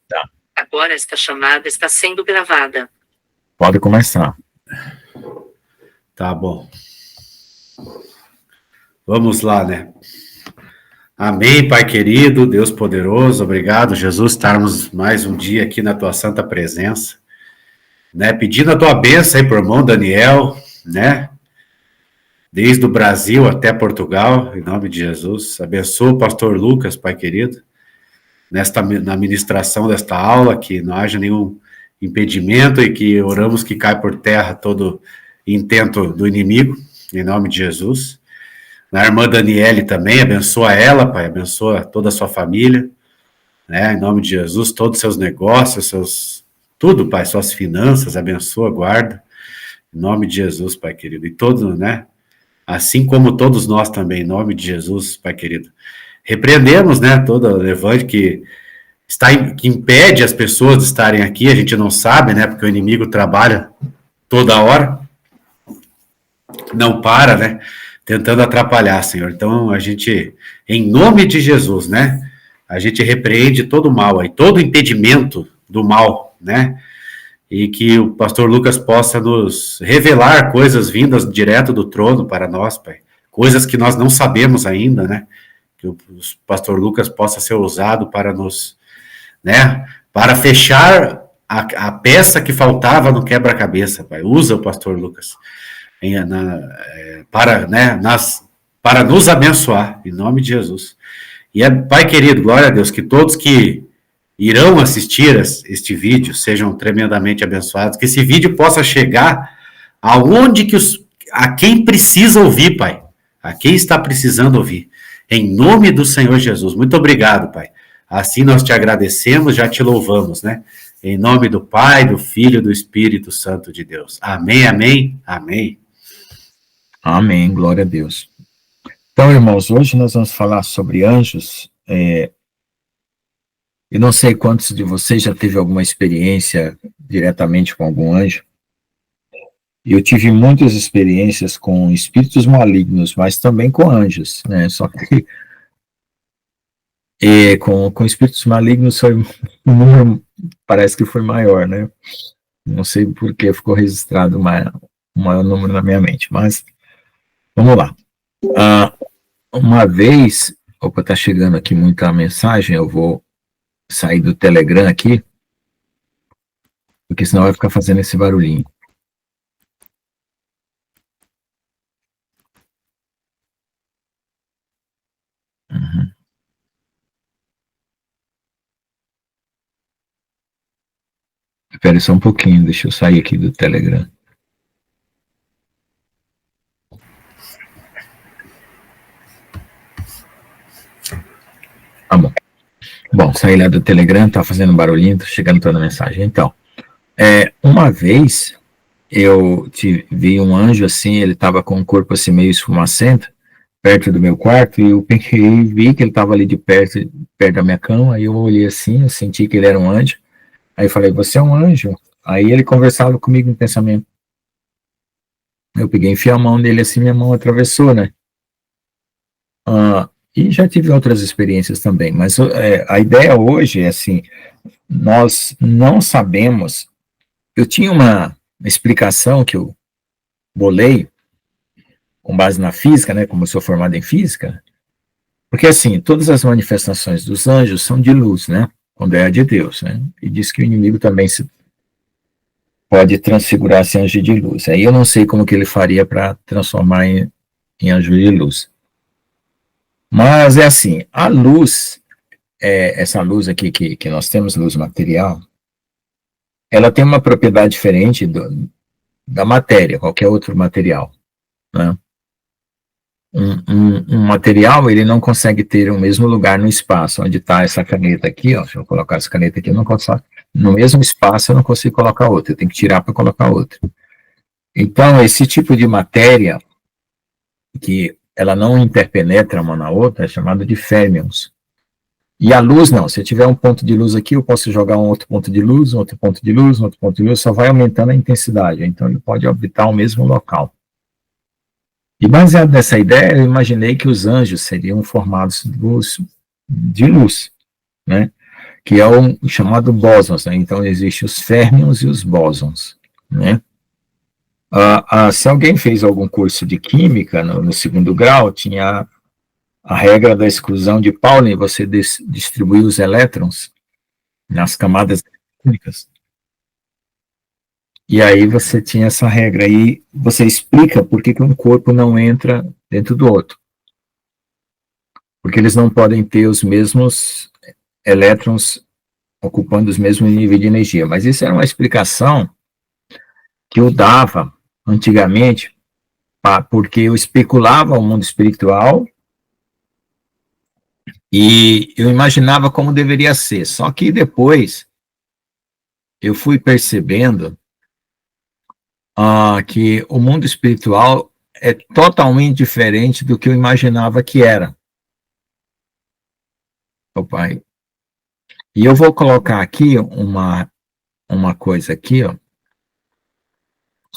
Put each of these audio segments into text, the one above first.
Tá. Agora esta chamada está sendo gravada. Pode começar. Tá bom. Vamos lá, né? Amém, Pai querido, Deus poderoso, obrigado, Jesus, estarmos mais um dia aqui na tua santa presença, né? Pedindo a tua bênção aí pro irmão Daniel, né? Desde o Brasil até Portugal, em nome de Jesus. Abençoa o pastor Lucas, Pai querido, na ministração desta aula, que não haja nenhum impedimento e que oramos que caia por terra todo intento do inimigo, em nome de Jesus. Na irmã Daniele também, abençoa ela, Pai, abençoa toda a sua família, né, em nome de Jesus, todos os seus negócios, tudo, Pai, suas finanças, abençoa, guarda, em nome de Jesus, Pai querido, e todos, né, assim como todos nós também, em nome de Jesus, Pai querido. Repreendemos, né, todo o levante que impede as pessoas de estarem aqui, a gente não sabe, né, porque o inimigo trabalha toda hora, não para, né, tentando atrapalhar, Senhor. Então, a gente, em nome de Jesus, né, a gente repreende todo o mal aí, todo impedimento do mal, né, e que o pastor Lucas possa nos revelar coisas vindas direto do trono para nós, Pai, coisas que nós não sabemos ainda, né, que o pastor Lucas possa ser usado para nos, né, para fechar a peça que faltava no quebra-cabeça, Pai. Usa o pastor Lucas para nos abençoar, em nome de Jesus. E, Pai querido, glória a Deus, que todos que irão assistir este vídeo sejam tremendamente abençoados, que esse vídeo possa chegar aonde a quem precisa ouvir, Pai, a quem está precisando ouvir, em nome do Senhor Jesus. Muito obrigado, Pai. Assim nós te agradecemos, já te louvamos, né? Em nome do Pai, do Filho e do Espírito Santo de Deus. Amém, amém, amém. Amém, glória a Deus. Então, irmãos, hoje nós vamos falar sobre anjos. Eu não sei quantos de vocês já teve alguma experiência diretamente com algum anjo. Eu tive muitas experiências com espíritos malignos, mas também com anjos, né? Só que com espíritos malignos foi, o número parece que foi maior, né? Não sei por que ficou registrado um maior número na minha mente, mas vamos lá. Uma vez, tá chegando aqui muita mensagem, eu vou sair do Telegram aqui, porque senão vai ficar fazendo esse barulhinho. Uhum. Espera só um pouquinho, deixa eu sair aqui do Telegram. Tá bom. Bom, saí lá do Telegram, tá fazendo barulhinho, tá chegando toda a mensagem. Então, uma vez eu vi um anjo assim, ele tava com o corpo assim meio esfumacento, perto do meu quarto, e eu vi que ele tava ali de perto da minha cama, aí eu olhei assim, eu senti que ele era um anjo, aí eu falei, você é um anjo? Aí ele conversava comigo em pensamento. Eu peguei, enfiei a mão nele assim, minha mão atravessou, né? E já tive outras experiências também, mas a ideia hoje é assim, nós não sabemos, eu tinha uma explicação que eu bolei, com base na física, né, como eu sou formado em física, porque assim, todas as manifestações dos anjos são de luz, né, quando é a de Deus, né, e diz que o inimigo também pode transfigurar esse anjo de luz, aí eu não sei como que ele faria para transformar em anjo de luz. Mas é assim, a luz, essa luz aqui que nós temos, luz material, ela tem uma propriedade diferente da matéria, qualquer outro material, né? Um material, ele não consegue ter o mesmo lugar no espaço, onde está essa caneta aqui, ó, se eu colocar essa caneta aqui, eu não consigo, no mesmo espaço eu não consigo colocar outra, eu tenho que tirar para colocar outra. Então, esse tipo de matéria, que ela não interpenetra uma na outra, é chamado de férmions. E a luz não, se eu tiver um ponto de luz aqui, eu posso jogar um outro ponto de luz, um outro ponto de luz, um outro ponto de luz, só vai aumentando a intensidade, então ele pode orbitar o mesmo local. E baseado nessa ideia, eu imaginei que os anjos seriam formados de luz, né? que é o chamado bósons, né? Então, existem os férmions e os bósons, né? Se alguém fez algum curso de química no segundo grau, tinha a regra da exclusão de Pauling, você distribui os elétrons nas camadas químicas. E aí você tinha essa regra aí, você explica por que um corpo não entra dentro do outro. Porque eles não podem ter os mesmos elétrons ocupando os mesmos níveis de energia. Mas isso era uma explicação que eu dava antigamente, porque eu especulava o mundo espiritual e eu imaginava como deveria ser. Só que depois eu fui percebendo que o mundo espiritual é totalmente diferente do que eu imaginava que era. Opa, e eu vou colocar aqui uma coisa aqui, ó,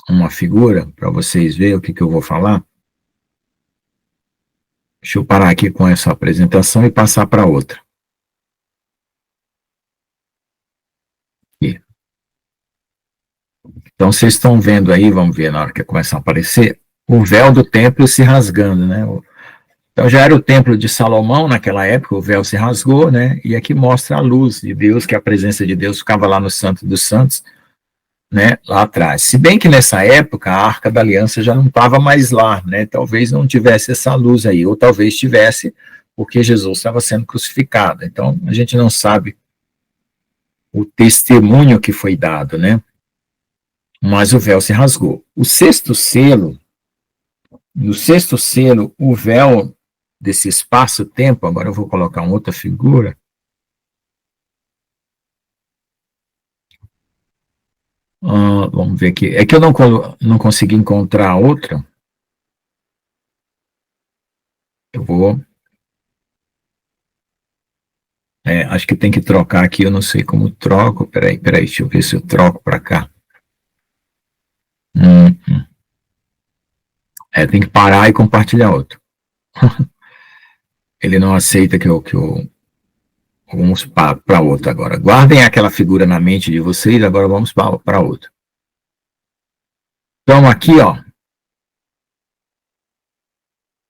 uma figura, para vocês verem o que eu vou falar. Deixa eu parar aqui com essa apresentação e passar para outra. Aqui. Então, vocês estão vendo aí, vamos ver na hora que começa a aparecer, o véu do templo se rasgando, né? Então, já era o templo de Salomão naquela época, o véu se rasgou, né? E aqui mostra a luz de Deus, que a presença de Deus ficava lá no Santo dos Santos, né, lá atrás. Se bem que nessa época a Arca da Aliança já não estava mais lá, né, talvez não tivesse essa luz aí, ou talvez tivesse, porque Jesus estava sendo crucificado. Então, a gente não sabe o testemunho que foi dado, né, mas o véu se rasgou. O sexto selo, no sexto selo, o véu desse espaço-tempo, agora eu vou colocar uma outra figura, vamos ver aqui. É que eu não consegui encontrar outra. Eu vou... acho que tem que trocar aqui, eu não sei como troco. Peraí, deixa eu ver se eu troco para cá. Tem que parar e compartilhar outro. Ele não aceita que eu vamos para outra agora. Guardem aquela figura na mente de vocês, agora vamos para outra. Então, aqui, ó,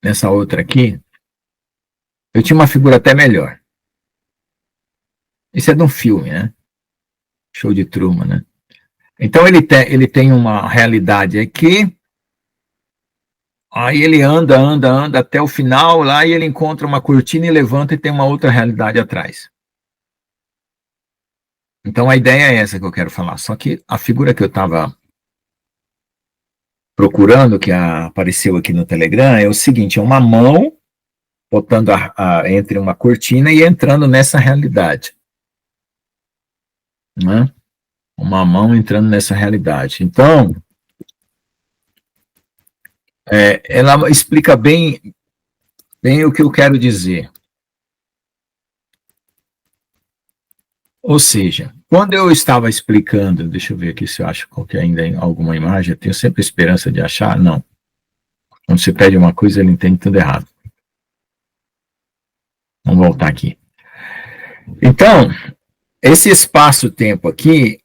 nessa outra aqui, eu tinha uma figura até melhor. Isso é de um filme, né? Show de Truman, né? Então, ele tem uma realidade aqui, aí ele anda até o final lá e ele encontra uma cortina e levanta e tem uma outra realidade atrás. Então, a ideia é essa que eu quero falar. Só que a figura que eu estava procurando, que apareceu aqui no Telegram, é o seguinte, é uma mão botando entre uma cortina e entrando nessa realidade. Né? Uma mão entrando nessa realidade. Então, ela explica bem o que eu quero dizer. Ou seja, quando eu estava explicando, deixa eu ver aqui se eu acho qualquer ainda alguma imagem, eu tenho sempre esperança de achar, não. Quando você pede uma coisa, ele entende tudo errado. Vamos voltar aqui. Então, esse espaço-tempo aqui,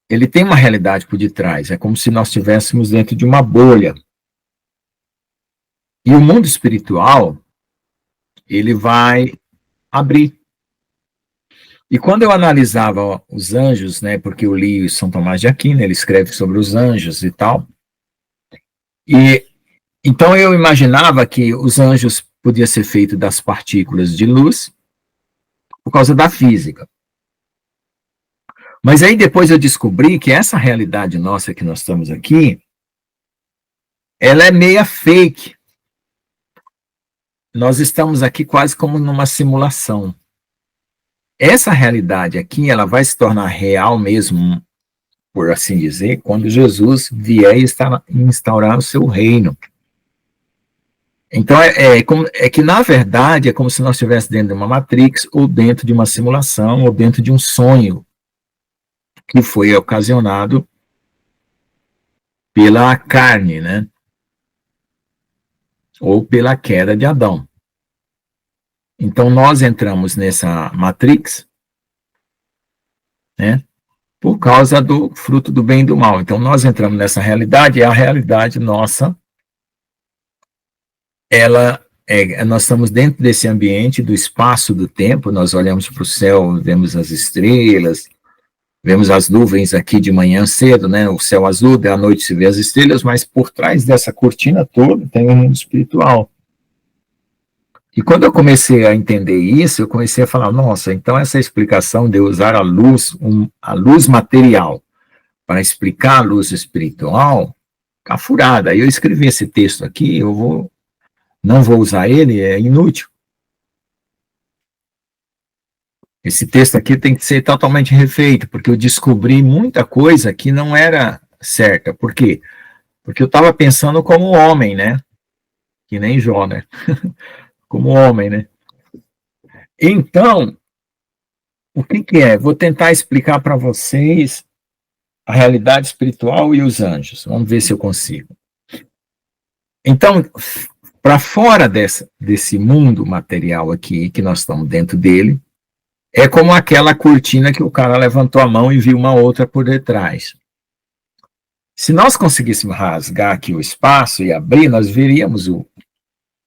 ele tem uma realidade por detrás, é como se nós estivéssemos dentro de uma bolha. E o mundo espiritual, ele vai abrir. E quando eu analisava os anjos, né, porque eu li São Tomás de Aquino, ele escreve sobre os anjos e tal, e então eu imaginava que os anjos podiam ser feitos das partículas de luz por causa da física. Mas aí depois eu descobri que essa realidade nossa que nós estamos aqui, ela é meia fake. Nós estamos aqui quase como numa simulação. Essa realidade aqui, ela vai se tornar real mesmo, por assim dizer, quando Jesus vier e instaurar o seu reino. Então, é que, na verdade, é como se nós estivéssemos dentro de uma Matrix, ou dentro de uma simulação, ou dentro de um sonho, que foi ocasionado pela carne, né? Ou pela queda de Adão. Então, nós entramos nessa Matrix, né? Por causa do fruto do bem e do mal. Então, nós entramos nessa realidade, e a realidade nossa, nós estamos dentro desse ambiente do espaço, do tempo, nós olhamos para o céu, vemos as estrelas, vemos as nuvens aqui de manhã cedo, né, o céu azul, à noite se vê as estrelas, mas por trás dessa cortina toda tem o mundo espiritual. E quando eu comecei a entender isso, eu comecei a falar, nossa, então essa explicação de usar a luz material para explicar a luz espiritual, tá furada. Aí eu escrevi esse texto aqui, não vou usar ele, é inútil. Esse texto aqui tem que ser totalmente refeito, porque eu descobri muita coisa que não era certa. Por quê? Porque eu estava pensando como homem, né? Que nem Jó, né? Como homem, né? Então, o que é? Vou tentar explicar para vocês a realidade espiritual e os anjos. Vamos ver se eu consigo. Então, para fora desse mundo material aqui, que nós estamos dentro dele, é como aquela cortina que o cara levantou a mão e viu uma outra por detrás. Se nós conseguíssemos rasgar aqui o espaço e abrir, nós veríamos o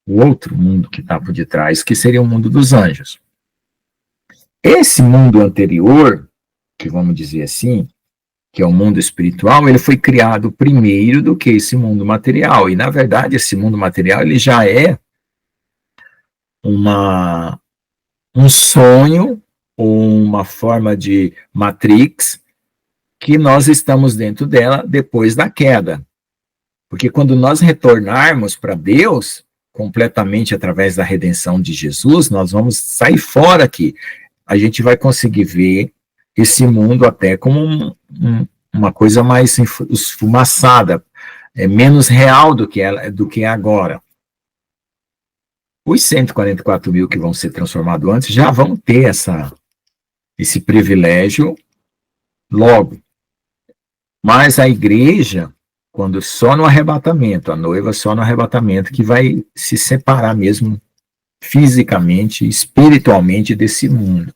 outro mundo que está por detrás, que seria o mundo dos anjos. Esse mundo anterior, que vamos dizer assim, que é o mundo espiritual, ele foi criado primeiro do que esse mundo material. E, na verdade, esse mundo material ele já é um sonho ou uma forma de Matrix que nós estamos dentro dela depois da queda. Porque quando nós retornarmos para Deus, completamente através da redenção de Jesus, nós vamos sair fora aqui. A gente vai conseguir ver esse mundo até como uma coisa mais esfumaçada, menos real do que é agora. Os 144 mil que vão ser transformados antes já vão ter esse privilégio logo. Mas a igreja, quando só no arrebatamento, a noiva só no arrebatamento, que vai se separar mesmo fisicamente, espiritualmente desse mundo.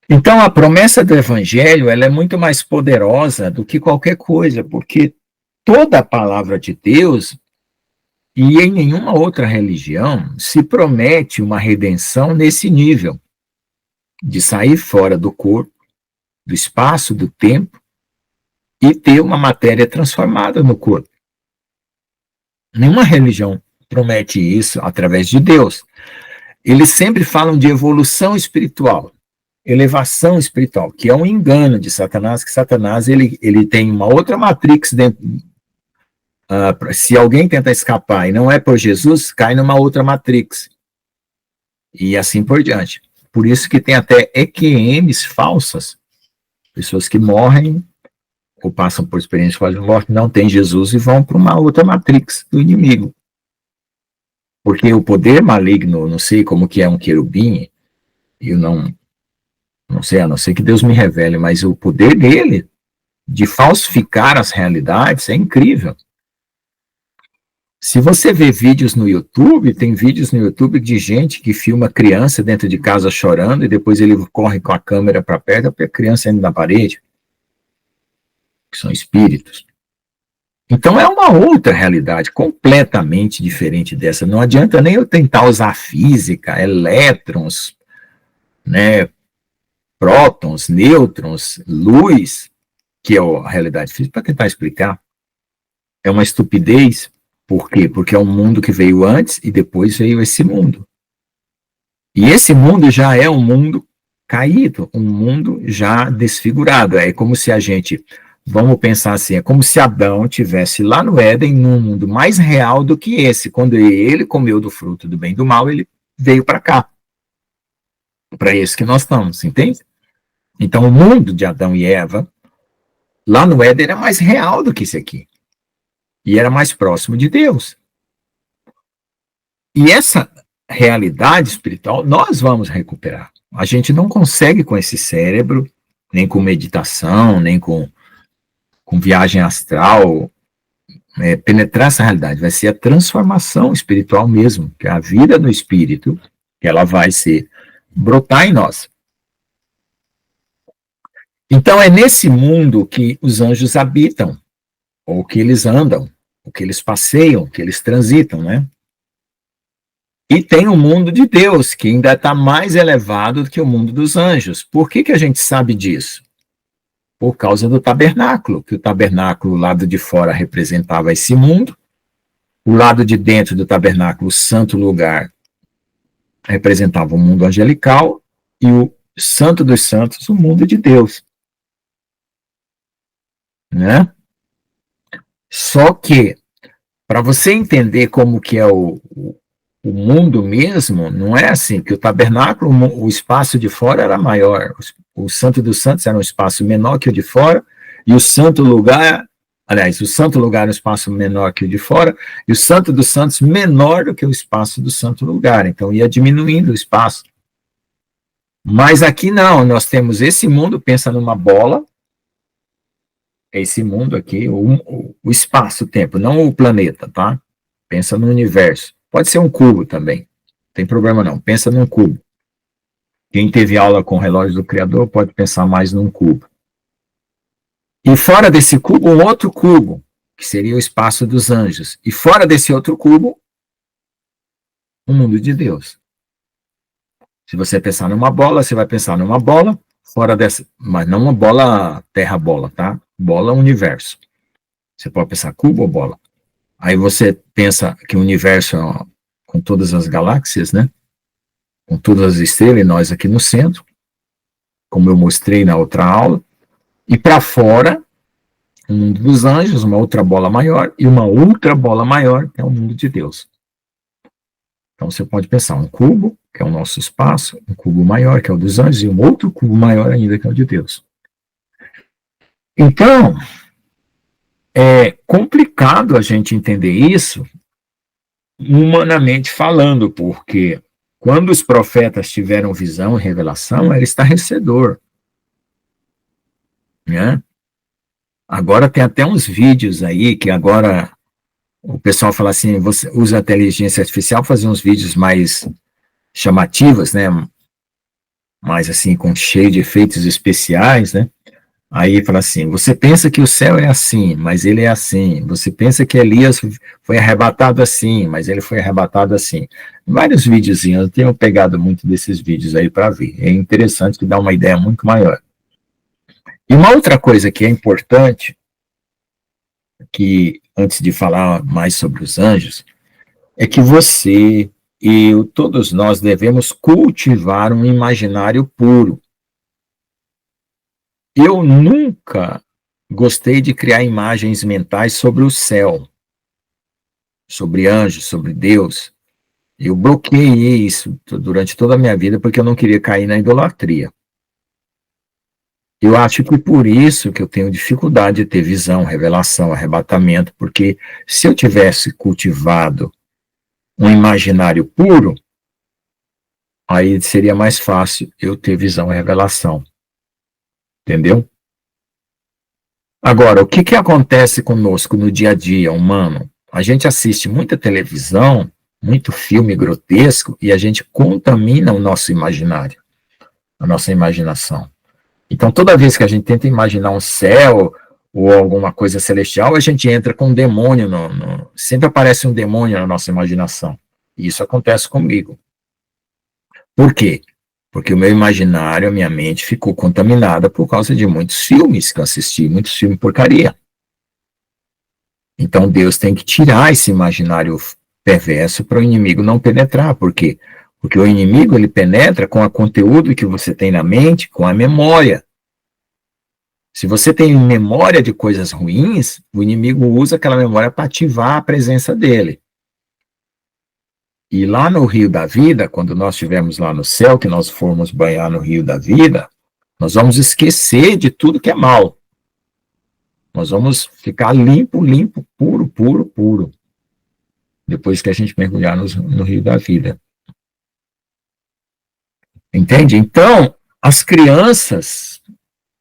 Então, a promessa do Evangelho ela é muito mais poderosa do que qualquer coisa, porque toda a palavra de Deus, e em nenhuma outra religião, se promete uma redenção nesse nível, de sair fora do corpo, do espaço, do tempo, e ter uma matéria transformada no corpo. Nenhuma religião promete isso através de Deus. Eles sempre falam de evolução espiritual, elevação espiritual, que é um engano de Satanás, que Satanás ele tem uma outra matrix dentro. Se alguém tenta escapar e não é por Jesus, cai numa outra matrix. E assim por diante. Por isso que tem até EQMs falsas, pessoas que morrem ou passam por experiência de morte, não tem Jesus e vão para uma outra matrix do inimigo. Porque o poder maligno, não sei como que é um querubim, eu não sei, a não ser que Deus me revele, mas o poder dele de falsificar as realidades é incrível. Se você vê vídeos no YouTube, tem vídeos no YouTube de gente que filma criança dentro de casa chorando e depois ele corre com a câmera para perto porque a criança entra na parede. Que são espíritos. Então é uma outra realidade completamente diferente dessa. Não adianta nem eu tentar usar física, elétrons, né, prótons, nêutrons, luz, que é a realidade física, para tentar explicar. É uma estupidez. Por quê? Porque é um mundo que veio antes e depois veio esse mundo. E esse mundo já é um mundo caído, um mundo já desfigurado. É como se a gente... Vamos pensar assim, é como se Adão tivesse lá no Éden, num mundo mais real do que esse. Quando ele comeu do fruto do bem e do mal, ele veio para cá. Para esse que nós estamos, entende? Então, o mundo de Adão e Eva, lá no Éden, era mais real do que esse aqui. E era mais próximo de Deus. E essa realidade espiritual, nós vamos recuperar. A gente não consegue com esse cérebro, nem com meditação, nem com viagem astral, penetrar essa realidade. Vai ser a transformação espiritual mesmo, que é a vida no espírito, que ela vai brotar em nós. Então é nesse mundo que os anjos habitam, ou que eles andam, ou que eles passeiam, que eles transitam, né? E tem o mundo de Deus, que ainda está mais elevado do que o mundo dos anjos. Por que que a gente sabe disso? Por causa do tabernáculo, que o tabernáculo, o lado de fora, representava esse mundo, o lado de dentro do tabernáculo, o santo lugar, representava o mundo angelical, e o santo dos santos, o mundo de Deus. Né? Só que, para você entender como que é o mundo mesmo, não é assim, que o tabernáculo, o espaço de fora era maior, o santo dos santos era um espaço menor que o de fora, e o santo lugar, aliás, o santo lugar era um espaço menor que o de fora, e o santo dos santos menor do que o espaço do santo lugar, então ia diminuindo o espaço. Mas aqui não, nós temos esse mundo, pensa numa bola, esse mundo aqui, o espaço-tempo, não o planeta, tá? Pensa no universo. Pode ser um cubo também, não tem problema não, pensa num cubo. Quem teve aula com o relógio do Criador pode pensar mais num cubo. E fora desse cubo, um outro cubo, que seria o espaço dos anjos. E fora desse outro cubo, o mundo de Deus. Se você pensar numa bola, você vai pensar numa bola, fora dessa, mas não uma bola terra-bola, tá? Bola universo. Você pode pensar cubo ou bola. Aí você pensa que o universo é com todas as galáxias, né? Com todas as estrelas, e nós aqui no centro, como eu mostrei na outra aula, e para fora, o mundo dos anjos, uma outra bola maior, e uma outra bola maior, que é o mundo de Deus. Então você pode pensar um cubo, que é o nosso espaço, um cubo maior, que é o dos anjos, e um outro cubo maior ainda, que é o de Deus. Então, é complicado a gente entender isso, humanamente falando, porque quando os profetas tiveram visão e revelação, era estarrecedor. Né? Agora tem até uns vídeos aí, que agora o pessoal fala assim, você usa a inteligência artificial para fazer uns vídeos mais chamativos, né? Mais assim, cheio de efeitos especiais, né? Aí fala assim, você pensa que o céu é assim, mas ele é assim. Você pensa que Elias foi arrebatado assim, mas ele foi arrebatado assim. Vários videozinhos, eu tenho pegado muito desses vídeos aí para ver. É interessante que dá uma ideia muito maior. E uma outra coisa que é importante, que antes de falar mais sobre os anjos, é que você e todos nós devemos cultivar um imaginário puro. Eu nunca gostei de criar imagens mentais sobre o céu, sobre anjos, sobre Deus. Eu bloqueei isso durante toda a minha vida porque eu não queria cair na idolatria. Eu acho que por isso que eu tenho dificuldade de ter visão, revelação, arrebatamento, porque se eu tivesse cultivado um imaginário puro, aí seria mais fácil eu ter visão e revelação. Entendeu? Agora, o que que acontece conosco no dia a dia humano? A gente assiste muita televisão, muito filme grotesco, e a gente contamina o nosso imaginário, a nossa imaginação. Então, toda vez que a gente tenta imaginar um céu ou alguma coisa celestial, a gente entra com um demônio, sempre aparece um demônio na nossa imaginação. E isso acontece comigo. Por quê? Porque o meu imaginário, a minha mente ficou contaminada por causa de muitos filmes que eu assisti, muitos filmes porcaria. Então Deus tem que tirar esse imaginário perverso para o inimigo não penetrar. Por quê? Porque o inimigo, ele penetra com o conteúdo que você tem na mente, com a memória. Se você tem memória de coisas ruins, o inimigo usa aquela memória para ativar a presença dele. E lá no Rio da Vida, quando nós estivermos lá no céu, que nós formos banhar no Rio da Vida, nós vamos esquecer de tudo que é mal. Nós vamos ficar limpo, limpo, puro, puro, puro. Depois que a gente mergulhar no Rio da Vida. Entende? Então, as crianças,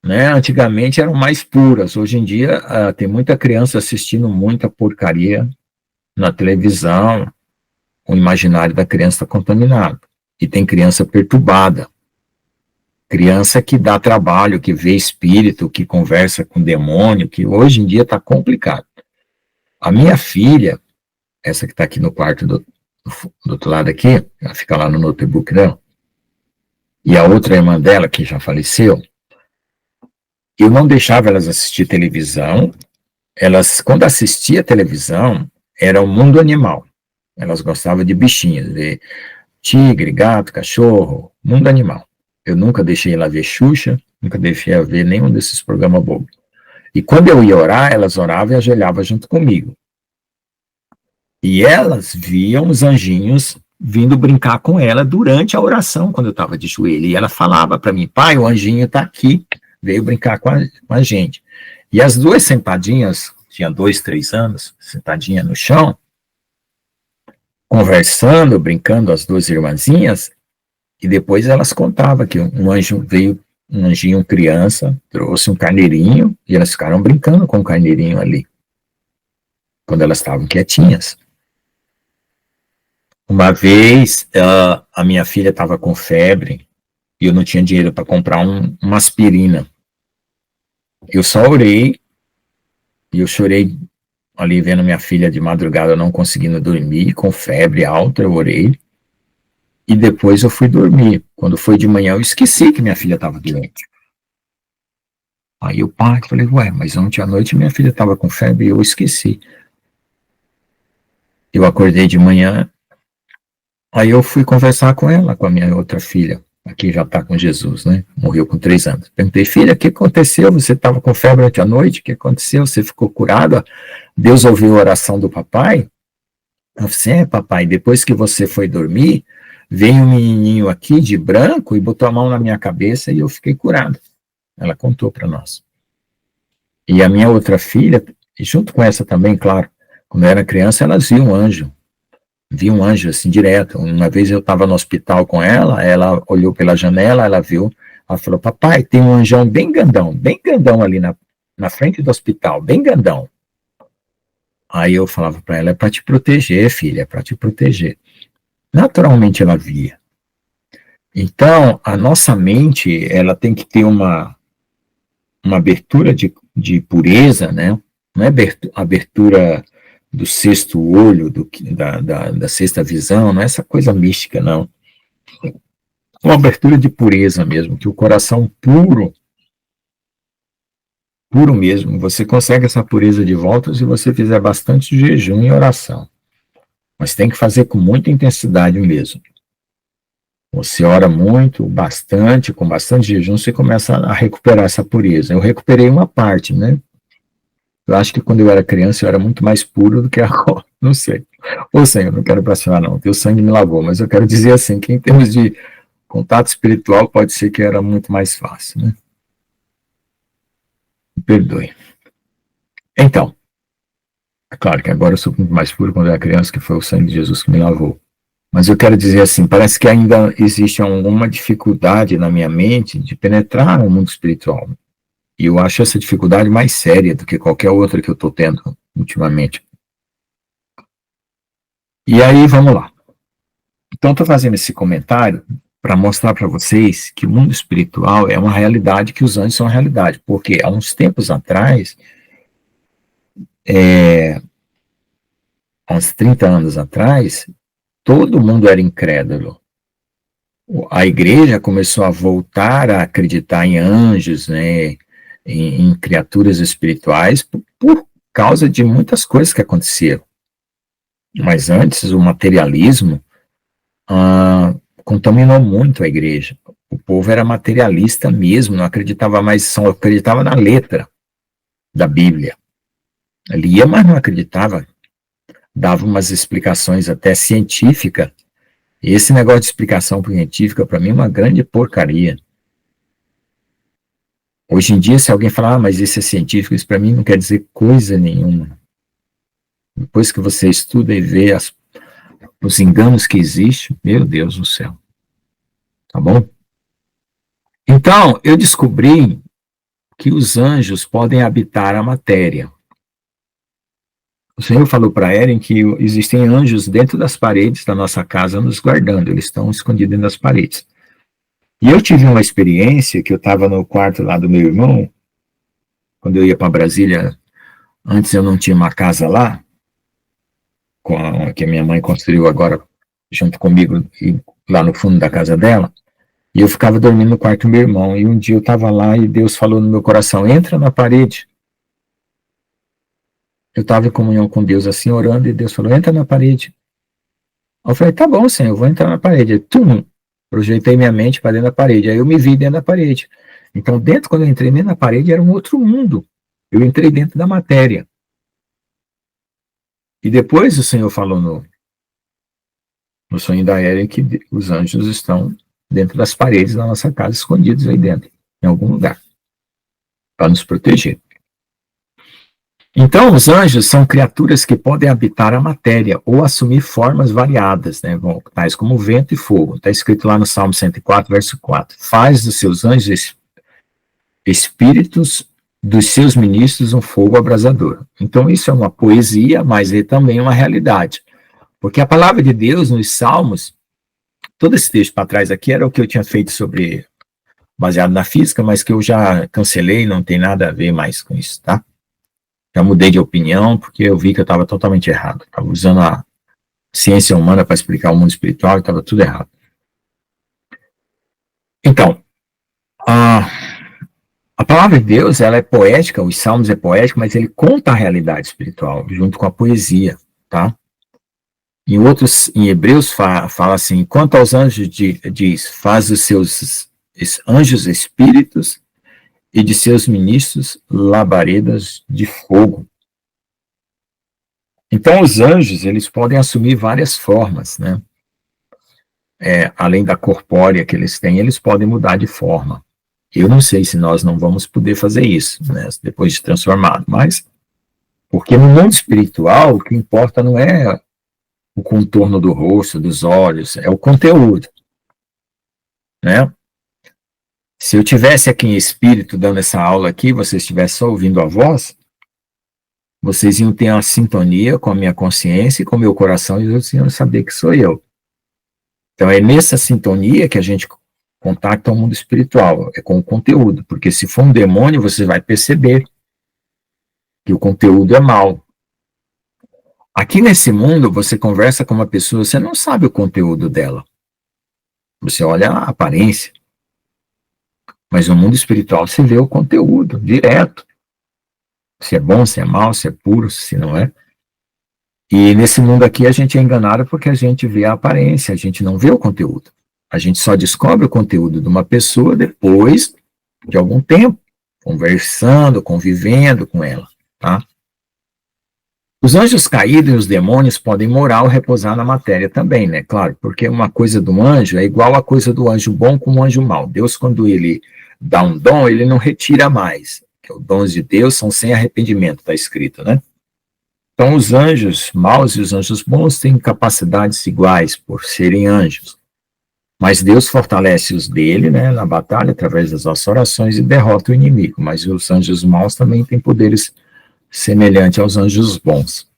né, antigamente eram mais puras. Hoje em dia, tem muita criança assistindo muita porcaria na televisão. O imaginário da criança está contaminado. E tem criança perturbada. Criança que dá trabalho, que vê espírito, que conversa com demônio, que hoje em dia está complicado. A minha filha, essa que está aqui no quarto do outro lado aqui, ela fica lá no notebook dela, e a outra irmã dela, que já faleceu, eu não deixava elas assistir televisão. Elas, quando assistia televisão, era o mundo animal. Elas gostavam de bichinhos, de tigre, gato, cachorro, mundo animal. Eu nunca deixei ela ver Xuxa, nunca deixei ela ver nenhum desses programas bobos. E quando eu ia orar, elas oravam e ajoelhavam junto comigo. E elas viam os anjinhos vindo brincar com ela durante a oração, quando eu estava de joelho. E ela falava para mim, pai, o anjinho está aqui, veio brincar com a gente. E as duas sentadinhas, tinha 2, 3 anos, sentadinha no chão, conversando, brincando, as duas irmãzinhas, e depois elas contavam que um anjo veio, um anjinho criança, trouxe um carneirinho, e elas ficaram brincando com o carneirinho ali, quando elas estavam quietinhas. Uma vez, a minha filha estava com febre, e eu não tinha dinheiro para comprar uma aspirina. Eu só orei, e eu chorei ali vendo minha filha de madrugada não conseguindo dormir, com febre alta, eu orei, e depois eu fui dormir. Quando foi de manhã, eu esqueci que minha filha estava doente. Aí eu falei, mas ontem à noite minha filha estava com febre e eu esqueci. Eu acordei de manhã, aí eu fui conversar com ela, com a minha outra filha, aqui já está com Jesus, né? Morreu com 3 anos. Perguntei, filha, o que aconteceu? Você estava com febre ontem à noite? O que aconteceu? Você ficou curada? Deus ouviu a oração do papai? Eu falei, papai, depois que você foi dormir, veio um menininho aqui de branco e botou a mão na minha cabeça e eu fiquei curado. Ela contou para nós. E a minha outra filha, junto com essa também, claro, quando eu era criança, elas viam um anjo. Viam um anjo assim direto. Uma vez eu estava no hospital com ela olhou pela janela, ela viu, ela falou, papai, tem um anjão bem grandão ali na frente do hospital, bem grandão. Aí eu falava para ela, é para te proteger, filha, é para te proteger. Naturalmente ela via. Então, a nossa mente, ela tem que ter uma abertura de pureza, né? Não é abertura do sexto olho, da sexta visão, não é essa coisa mística, não. Uma abertura de pureza mesmo, que o coração puro mesmo, você consegue essa pureza de volta se você fizer bastante jejum e oração. Mas tem que fazer com muita intensidade mesmo. Você ora muito, bastante, com bastante jejum, você começa a recuperar essa pureza. Eu recuperei uma parte, né? Eu acho que quando eu era criança eu era muito mais puro do que agora, não sei. Ou seja, eu não quero blasfemar não, teu sangue me lavou, mas eu quero dizer assim, que em termos de contato espiritual pode ser que era muito mais fácil, né? Me perdoe. Então, é claro que agora eu sou muito mais puro quando eu era criança, que foi o sangue de Jesus que me lavou. Mas eu quero dizer assim, parece que ainda existe alguma dificuldade na minha mente de penetrar no mundo espiritual. E eu acho essa dificuldade mais séria do que qualquer outra que eu estou tendo ultimamente. E aí, vamos lá. Então, estou fazendo esse comentário para mostrar para vocês que o mundo espiritual é uma realidade, que os anjos são uma realidade. Porque há uns tempos atrás, há uns 30 anos atrás, todo mundo era incrédulo. A igreja começou a voltar a acreditar em anjos, né, em criaturas espirituais, por causa de muitas coisas que aconteceram. Mas antes, o materialismo contaminou muito a igreja. O povo era materialista mesmo, não acreditava mais, só acreditava na letra da Bíblia. Lia, mas não acreditava. Dava umas explicações até científicas. E esse negócio de explicação científica, para mim, é uma grande porcaria. Hoje em dia, se alguém falar, mas isso é científico, isso para mim não quer dizer coisa nenhuma. Depois que você estuda e vê os enganos que existem, meu Deus do céu. Tá bom? Então, eu descobri que os anjos podem habitar a matéria. O Senhor falou para Eren que existem anjos dentro das paredes da nossa casa nos guardando, eles estão escondidos dentro das paredes. E eu tive uma experiência que eu estava no quarto lá do meu irmão, quando eu ia para Brasília. Antes eu não tinha uma casa lá, que a minha mãe construiu agora junto comigo, lá no fundo da casa dela, e eu ficava dormindo no quarto do meu irmão, e um dia eu estava lá e Deus falou no meu coração, entra na parede. Eu estava em comunhão com Deus assim, orando, e Deus falou, entra na parede. Eu falei, tá bom, Senhor, eu vou entrar na parede. Projetei minha mente para dentro da parede, aí eu me vi dentro da parede. Então, quando eu entrei dentro da parede, era um outro mundo. Eu entrei dentro da matéria. E depois o Senhor falou no sonho da Eren que os anjos estão dentro das paredes da nossa casa, escondidos aí dentro, em algum lugar, para nos proteger. Então, os anjos são criaturas que podem habitar a matéria ou assumir formas variadas, né, tais como vento e fogo. Está escrito lá no Salmo 104, verso 4. Faz dos seus anjos espíritos dos seus ministros um fogo abrasador. Então, isso é uma poesia, mas é também uma realidade. Porque a palavra de Deus nos Salmos, todo esse texto para trás aqui era o que eu tinha feito baseado na física, mas que eu já cancelei, não tem nada a ver mais com isso, tá? Já mudei de opinião, porque eu vi que eu estava totalmente errado. Estava usando a ciência humana para explicar o mundo espiritual e estava tudo errado. Então, a palavra de Deus, ela é poética, os salmos é poético, mas ele conta a realidade espiritual, junto com a poesia, tá? Em Hebreus fala assim, quanto aos anjos diz, faz os seus anjos espíritos e de seus ministros labaredas de fogo. Então, os anjos, eles podem assumir várias formas, né? Além da corpórea que eles têm, eles podem mudar de forma. Eu não sei se nós não vamos poder fazer isso, né, depois de transformado, mas porque no mundo espiritual, o que importa não é o contorno do rosto, dos olhos, é o conteúdo, né? Se eu tivesse aqui em espírito dando essa aula aqui, vocês estivessem só ouvindo a voz, vocês iam ter uma sintonia com a minha consciência e com o meu coração, e vocês iam saber que sou eu. Então é nessa sintonia que a gente contacta o mundo espiritual, é com o conteúdo, porque se for um demônio, você vai perceber que o conteúdo é mau. Aqui nesse mundo, você conversa com uma pessoa, você não sabe o conteúdo dela. Você olha a aparência. Mas no mundo espiritual você vê o conteúdo direto. Se é bom, se é mau, se é puro, se não é. E nesse mundo aqui a gente é enganado porque a gente vê a aparência, a gente não vê o conteúdo. A gente só descobre o conteúdo de uma pessoa depois de algum tempo, conversando, convivendo com ela, tá? Os anjos caídos e os demônios podem morar ou repousar na matéria também, né? Claro, porque uma coisa do anjo é igual a coisa do anjo bom com o anjo mau. Deus, quando ele dá um dom, ele não retira mais. Que os dons de Deus são sem arrependimento, está escrito, né? Então, os anjos maus e os anjos bons têm capacidades iguais por serem anjos. Mas Deus fortalece os dele, né, na batalha, através das nossas orações e derrota o inimigo. Mas os anjos maus também têm poderes semelhantes aos anjos bons.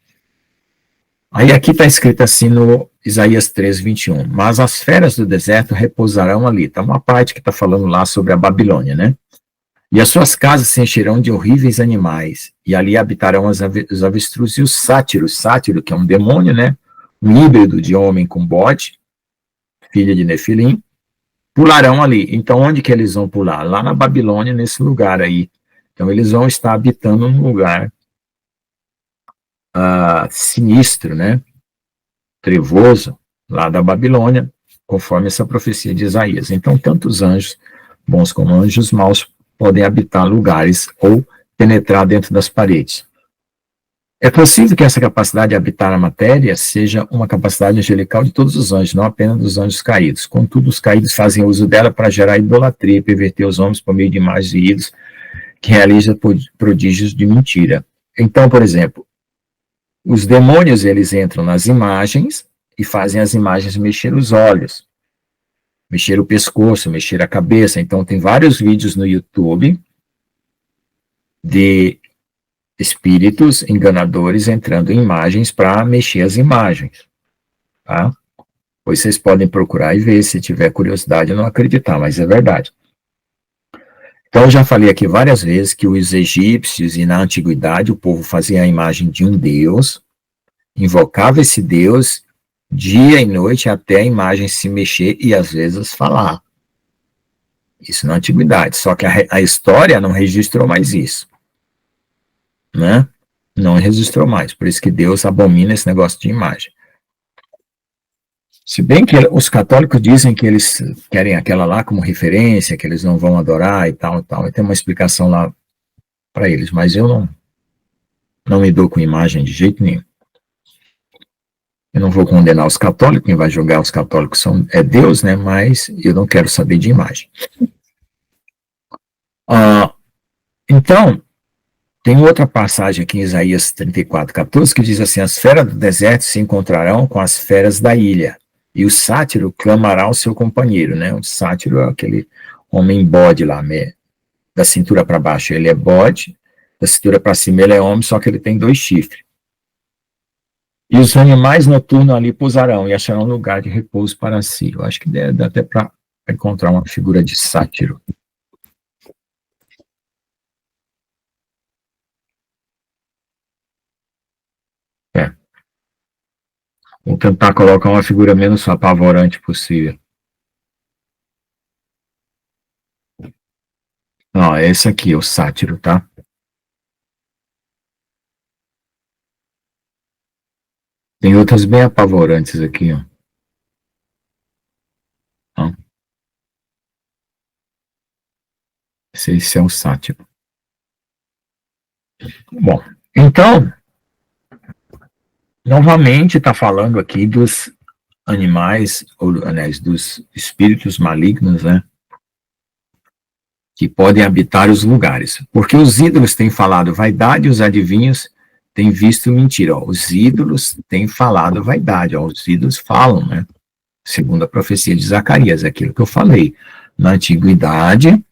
Aí aqui está escrito assim no Isaías 3:21. Mas as feras do deserto repousarão ali. Está uma parte que está falando lá sobre a Babilônia, né? E as suas casas se encherão de horríveis animais, e ali habitarão os avestruzes e os sátiros. Sátiro, que é um demônio, né? Um híbrido de homem com bode, filha de Nefilim, pularão ali. Então, onde que eles vão pular? Lá na Babilônia, nesse lugar aí. Então, eles vão estar habitando um lugar sinistro, né? Trevoso, lá da Babilônia, conforme essa profecia de Isaías. Então, tanto os anjos bons como anjos maus podem habitar lugares ou penetrar dentro das paredes. É possível que essa capacidade de habitar a matéria seja uma capacidade angelical de todos os anjos, não apenas dos anjos caídos. Contudo, os caídos fazem uso dela para gerar idolatria e perverter os homens por meio de imagens e ídolos que realizam prodígios de mentira. Então, por exemplo, os demônios, eles entram nas imagens e fazem as imagens mexer os olhos, mexer o pescoço, mexer a cabeça. Então, tem vários vídeos no YouTube de espíritos enganadores entrando em imagens para mexer as imagens, tá? Pois vocês podem procurar e ver, se tiver curiosidade, não acreditar, mas é verdade. Então, eu já falei aqui várias vezes que os egípcios e na antiguidade o povo fazia a imagem de um deus, invocava esse deus dia e noite até a imagem se mexer e às vezes falar. Isso na antiguidade, só que a história não registrou mais isso, né? Não registrou mais, por isso que Deus abomina esse negócio de imagem. Se bem que os católicos dizem que eles querem aquela lá como referência, que eles não vão adorar e tal, e tem uma explicação lá para eles, mas eu não me dou com imagem de jeito nenhum. Eu não vou condenar os católicos, quem vai julgar os católicos é Deus, né? Mas eu não quero saber de imagem. Então, tem outra passagem aqui em Isaías 34:14 que diz assim: as feras do deserto se encontrarão com as feras da ilha, e o sátiro clamará ao seu companheiro, né? O sátiro é aquele homem bode lá, da cintura para baixo ele é bode, da cintura para cima ele é homem, só que ele tem 2 chifres. E os animais noturnos ali pousarão e acharão lugar de repouso para si. Eu acho que dá até para encontrar uma figura de sátiro. Vou tentar colocar uma figura menos apavorante possível. Não, é esse aqui, o sátiro, tá? Tem outras bem apavorantes aqui, ó. Esse é o sátiro. Bom, então, novamente está falando aqui dos animais, ou, aliás, dos espíritos malignos, né? Que podem habitar os lugares. Porque os ídolos têm falado vaidade e os adivinhos têm visto mentira. Ó, os ídolos têm falado vaidade, ó, os ídolos falam, né? Segundo a profecia de Zacarias, é aquilo que eu falei. Na antiguidade,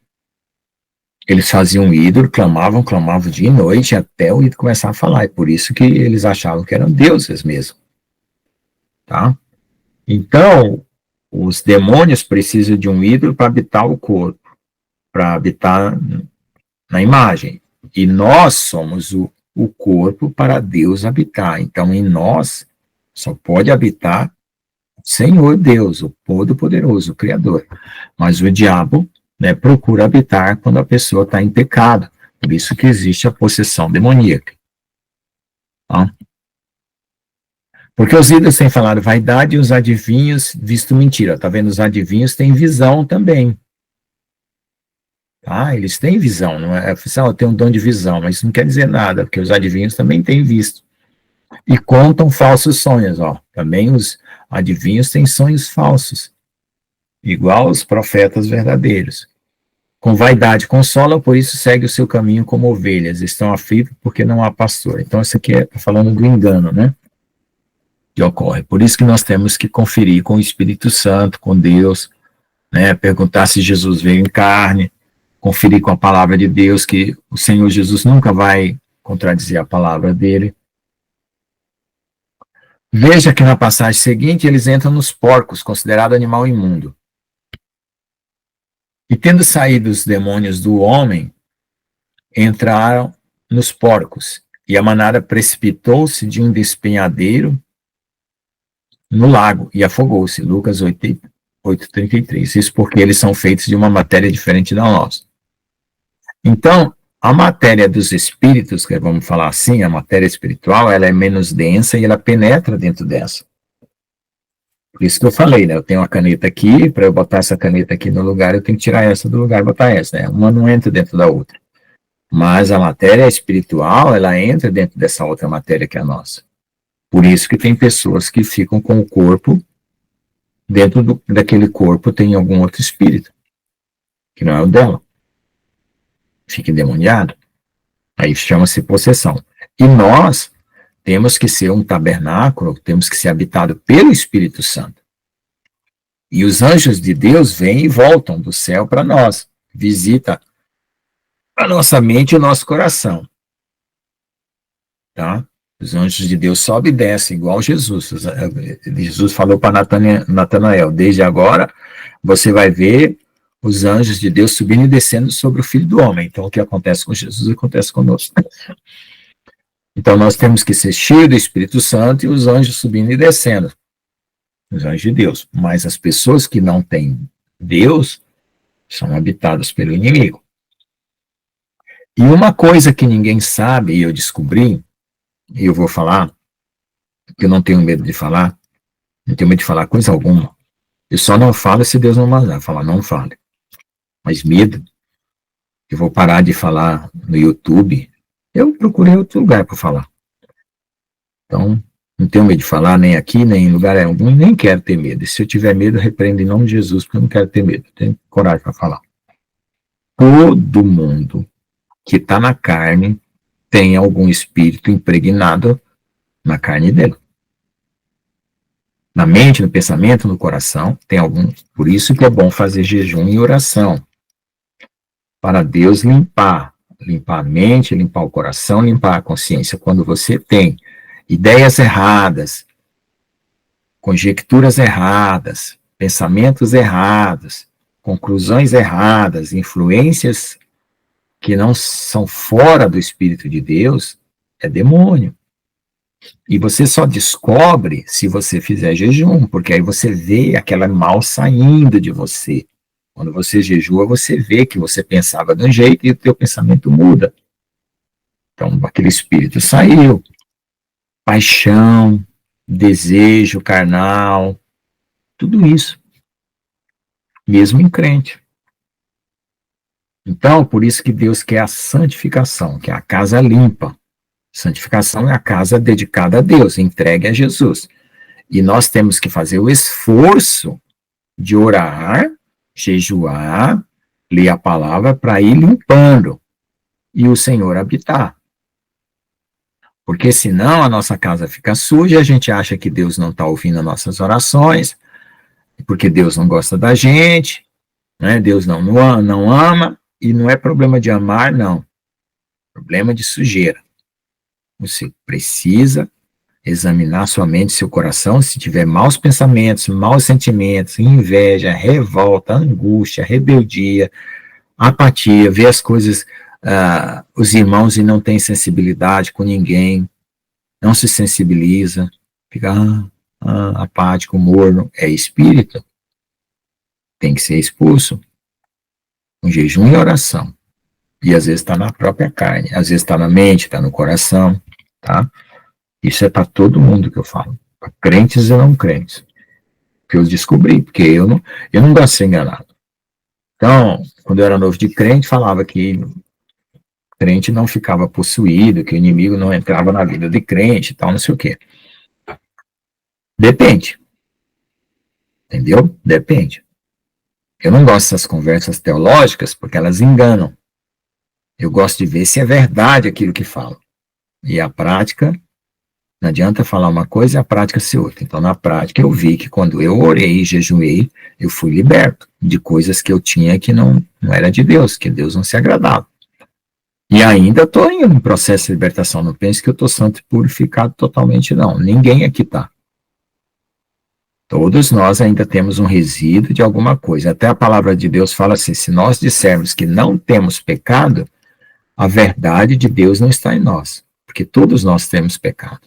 eles faziam ídolo, clamavam dia e noite, até o ídolo começar a falar. É por isso que eles achavam que eram deuses mesmo. Tá? Então, os demônios precisam de um ídolo para habitar o corpo, para habitar na imagem. E nós somos o corpo para Deus habitar. Então, em nós, só pode habitar o Senhor Deus, o Todo-Poderoso, o Criador. Mas o diabo, né, procura habitar quando a pessoa está em pecado. Por isso que existe a possessão demoníaca. Tá? Porque os ídolos têm falado vaidade e os adivinhos visto mentira. Tá vendo? Os adivinhos têm visão também. Tá? Eles têm visão, não é? Eu tenho um dom de visão, mas isso não quer dizer nada, porque os adivinhos também têm visto. E contam falsos sonhos, ó. Também os adivinhos têm sonhos falsos, igual os profetas verdadeiros. Com vaidade consolam, por isso segue o seu caminho como ovelhas. Estão aflitos porque não há pastor. Então, isso aqui é falando do engano, né? Que ocorre. Por isso que nós temos que conferir com o Espírito Santo, com Deus, né? Perguntar se Jesus veio em carne, conferir com a palavra de Deus, que o Senhor Jesus nunca vai contradizer a palavra dele. Veja que na passagem seguinte eles entram nos porcos, considerado animal imundo. E tendo saído os demônios do homem, entraram nos porcos, e a manada precipitou-se de um despenhadeiro no lago e afogou-se. Lucas 8:33. Isso porque eles são feitos de uma matéria diferente da nossa. Então, a matéria dos espíritos, que vamos falar assim, a matéria espiritual, ela é menos densa e ela penetra dentro dessa. Por isso que eu falei, né? Eu tenho uma caneta aqui, para eu botar essa caneta aqui no lugar, eu tenho que tirar essa do lugar e botar essa, né? Uma não entra dentro da outra. Mas a matéria espiritual, ela entra dentro dessa outra matéria que é a nossa. Por isso que tem pessoas que ficam com o corpo, dentro daquele corpo tem algum outro espírito, que não é o dela. Fica endemoniado. Aí chama-se possessão. E nós temos que ser um tabernáculo, temos que ser habitado pelo Espírito Santo. E os anjos de Deus vêm e voltam do céu para nós, visita a nossa mente e o nosso coração. Tá? Os anjos de Deus sobem e descem, igual Jesus. Jesus falou para Natanael, desde agora você vai ver os anjos de Deus subindo e descendo sobre o Filho do Homem. Então, o que acontece com Jesus acontece conosco. Então, nós temos que ser cheios do Espírito Santo e os anjos subindo e descendo. Os anjos de Deus. Mas as pessoas que não têm Deus são habitadas pelo inimigo. E uma coisa que ninguém sabe, e eu descobri, e eu vou falar, que eu não tenho medo de falar, não tenho medo de falar coisa alguma. Eu só não falo se Deus não mandar. Falar, não fale. Mas medo, eu vou parar de falar no YouTube, eu procurei outro lugar para falar. Então, não tenho medo de falar, nem aqui, nem em lugar algum, nem quero ter medo. E se eu tiver medo, eu repreendo em nome de Jesus, porque eu não quero ter medo. Eu tenho coragem para falar. Todo mundo que está na carne tem algum espírito impregnado na carne dele. Na mente, no pensamento, no coração, tem algum. Por isso que é bom fazer jejum e oração. Para Deus limpar a mente, limpar o coração, limpar a consciência. Quando você tem ideias erradas, conjecturas erradas, pensamentos errados, conclusões erradas, influências que não são fora do Espírito de Deus, é demônio. E você só descobre se você fizer jejum, porque aí você vê aquele mal saindo de você. Quando você jejua, você vê que você pensava de um jeito e o teu pensamento muda. Então, aquele espírito saiu. Paixão, desejo carnal, tudo isso. Mesmo em crente. Então, por isso que Deus quer a santificação, que é a casa limpa. Santificação é a casa dedicada a Deus, entregue a Jesus. E nós temos que fazer o esforço de orar, jejuar, ler a palavra para ir limpando e o Senhor habitar. Porque senão a nossa casa fica suja, a gente acha que Deus não está ouvindo as nossas orações, porque Deus não gosta da gente, né? Deus não ama, e não é problema de amar, não. Problema de sujeira. Você precisa examinar sua mente, seu coração, se tiver maus pensamentos, maus sentimentos, inveja, revolta, angústia, rebeldia, apatia, ver as coisas, os irmãos e não tem sensibilidade com ninguém, não se sensibiliza, fica apático, morno, é espírito, tem que ser expulso, com jejum e oração, e às vezes está na própria carne, às vezes está na mente, está no coração, tá? Isso é para todo mundo que eu falo, para crentes e não crentes, que eu descobri, porque eu não gosto de ser enganado. Então, quando eu era novo de crente, falava que crente não ficava possuído, que o inimigo não entrava na vida de crente e tal, não sei o quê. Depende. Entendeu? Depende. Eu não gosto dessas conversas teológicas porque elas enganam. Eu gosto de ver se é verdade aquilo que falam. E a prática, não adianta falar uma coisa e a prática ser outra. Então, na prática, eu vi que quando eu orei e jejuei, eu fui liberto de coisas que eu tinha que não era de Deus, que Deus não se agradava. E ainda estou em um processo de libertação. Não pense que eu estou santo e purificado totalmente, não. Ninguém aqui está. Todos nós ainda temos um resíduo de alguma coisa. Até a palavra de Deus fala assim, se nós dissermos que não temos pecado, a verdade de Deus não está em nós, porque todos nós temos pecado.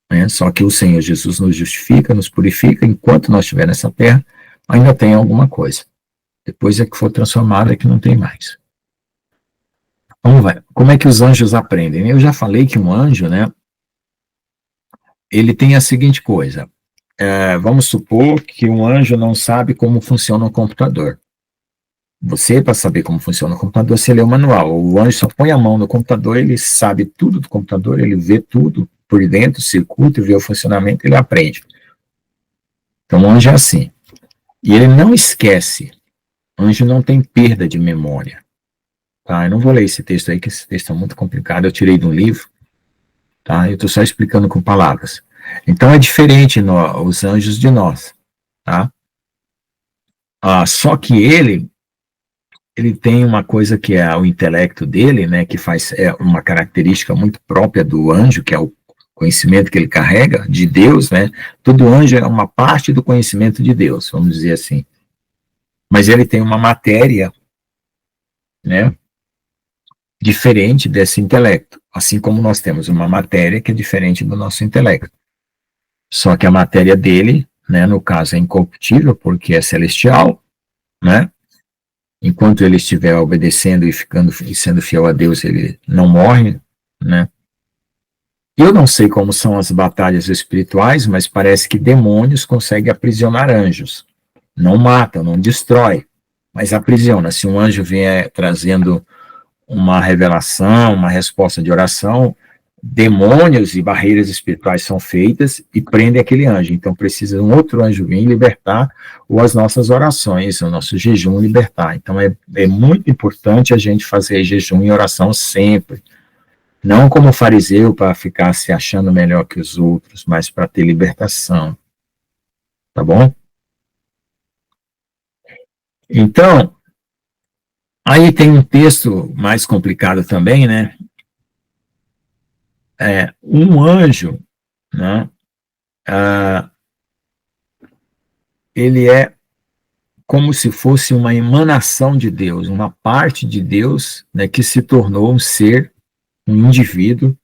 Né? Só que o Senhor Jesus nos justifica, nos purifica, enquanto nós estivermos nessa terra, ainda tem alguma coisa. Depois é que for transformada, é que não tem mais. Vamos ver. Como é que os anjos aprendem? Eu já falei que um anjo, né, ele tem a seguinte coisa. Vamos supor que um anjo não sabe como funciona um computador. Você, para saber como funciona o computador, você lê o manual. O anjo só põe a mão no computador, ele sabe tudo do computador, ele vê tudo por dentro, o circuito, vê o funcionamento, ele aprende. Então, o anjo é assim. E ele não esquece. O anjo não tem perda de memória. Tá? Eu não vou ler esse texto aí, que esse texto é muito complicado. Eu tirei de um livro. Tá? Eu estou só explicando com palavras. Então, é diferente os anjos de nós. Tá? Só que ele tem uma coisa que é o intelecto dele, né, que faz uma característica muito própria do anjo, que é o conhecimento que ele carrega de Deus, né? Todo anjo é uma parte do conhecimento de Deus, vamos dizer assim. Mas ele tem uma matéria, né, diferente desse intelecto, assim como nós temos uma matéria que é diferente do nosso intelecto. Só que a matéria dele, né, no caso é incorruptível porque é celestial, né? Enquanto ele estiver obedecendo e sendo fiel a Deus, ele não morre, né? Eu não sei como são as batalhas espirituais, mas parece que demônios conseguem aprisionar anjos. Não mata, não destrói, mas aprisiona. Se um anjo vier trazendo uma revelação, uma resposta de oração, demônios e barreiras espirituais são feitas e prendem aquele anjo. Então precisa um outro anjo vir libertar, ou as nossas orações, o nosso jejum libertar. Então é muito importante a gente fazer jejum e oração sempre. Não como fariseu para ficar se achando melhor que os outros, mas para ter libertação. Tá bom? Então, aí tem um texto mais complicado também, né? Um anjo, né? Ele é como se fosse uma emanação de Deus, uma parte de Deus, né, que se tornou um ser, um indivíduo,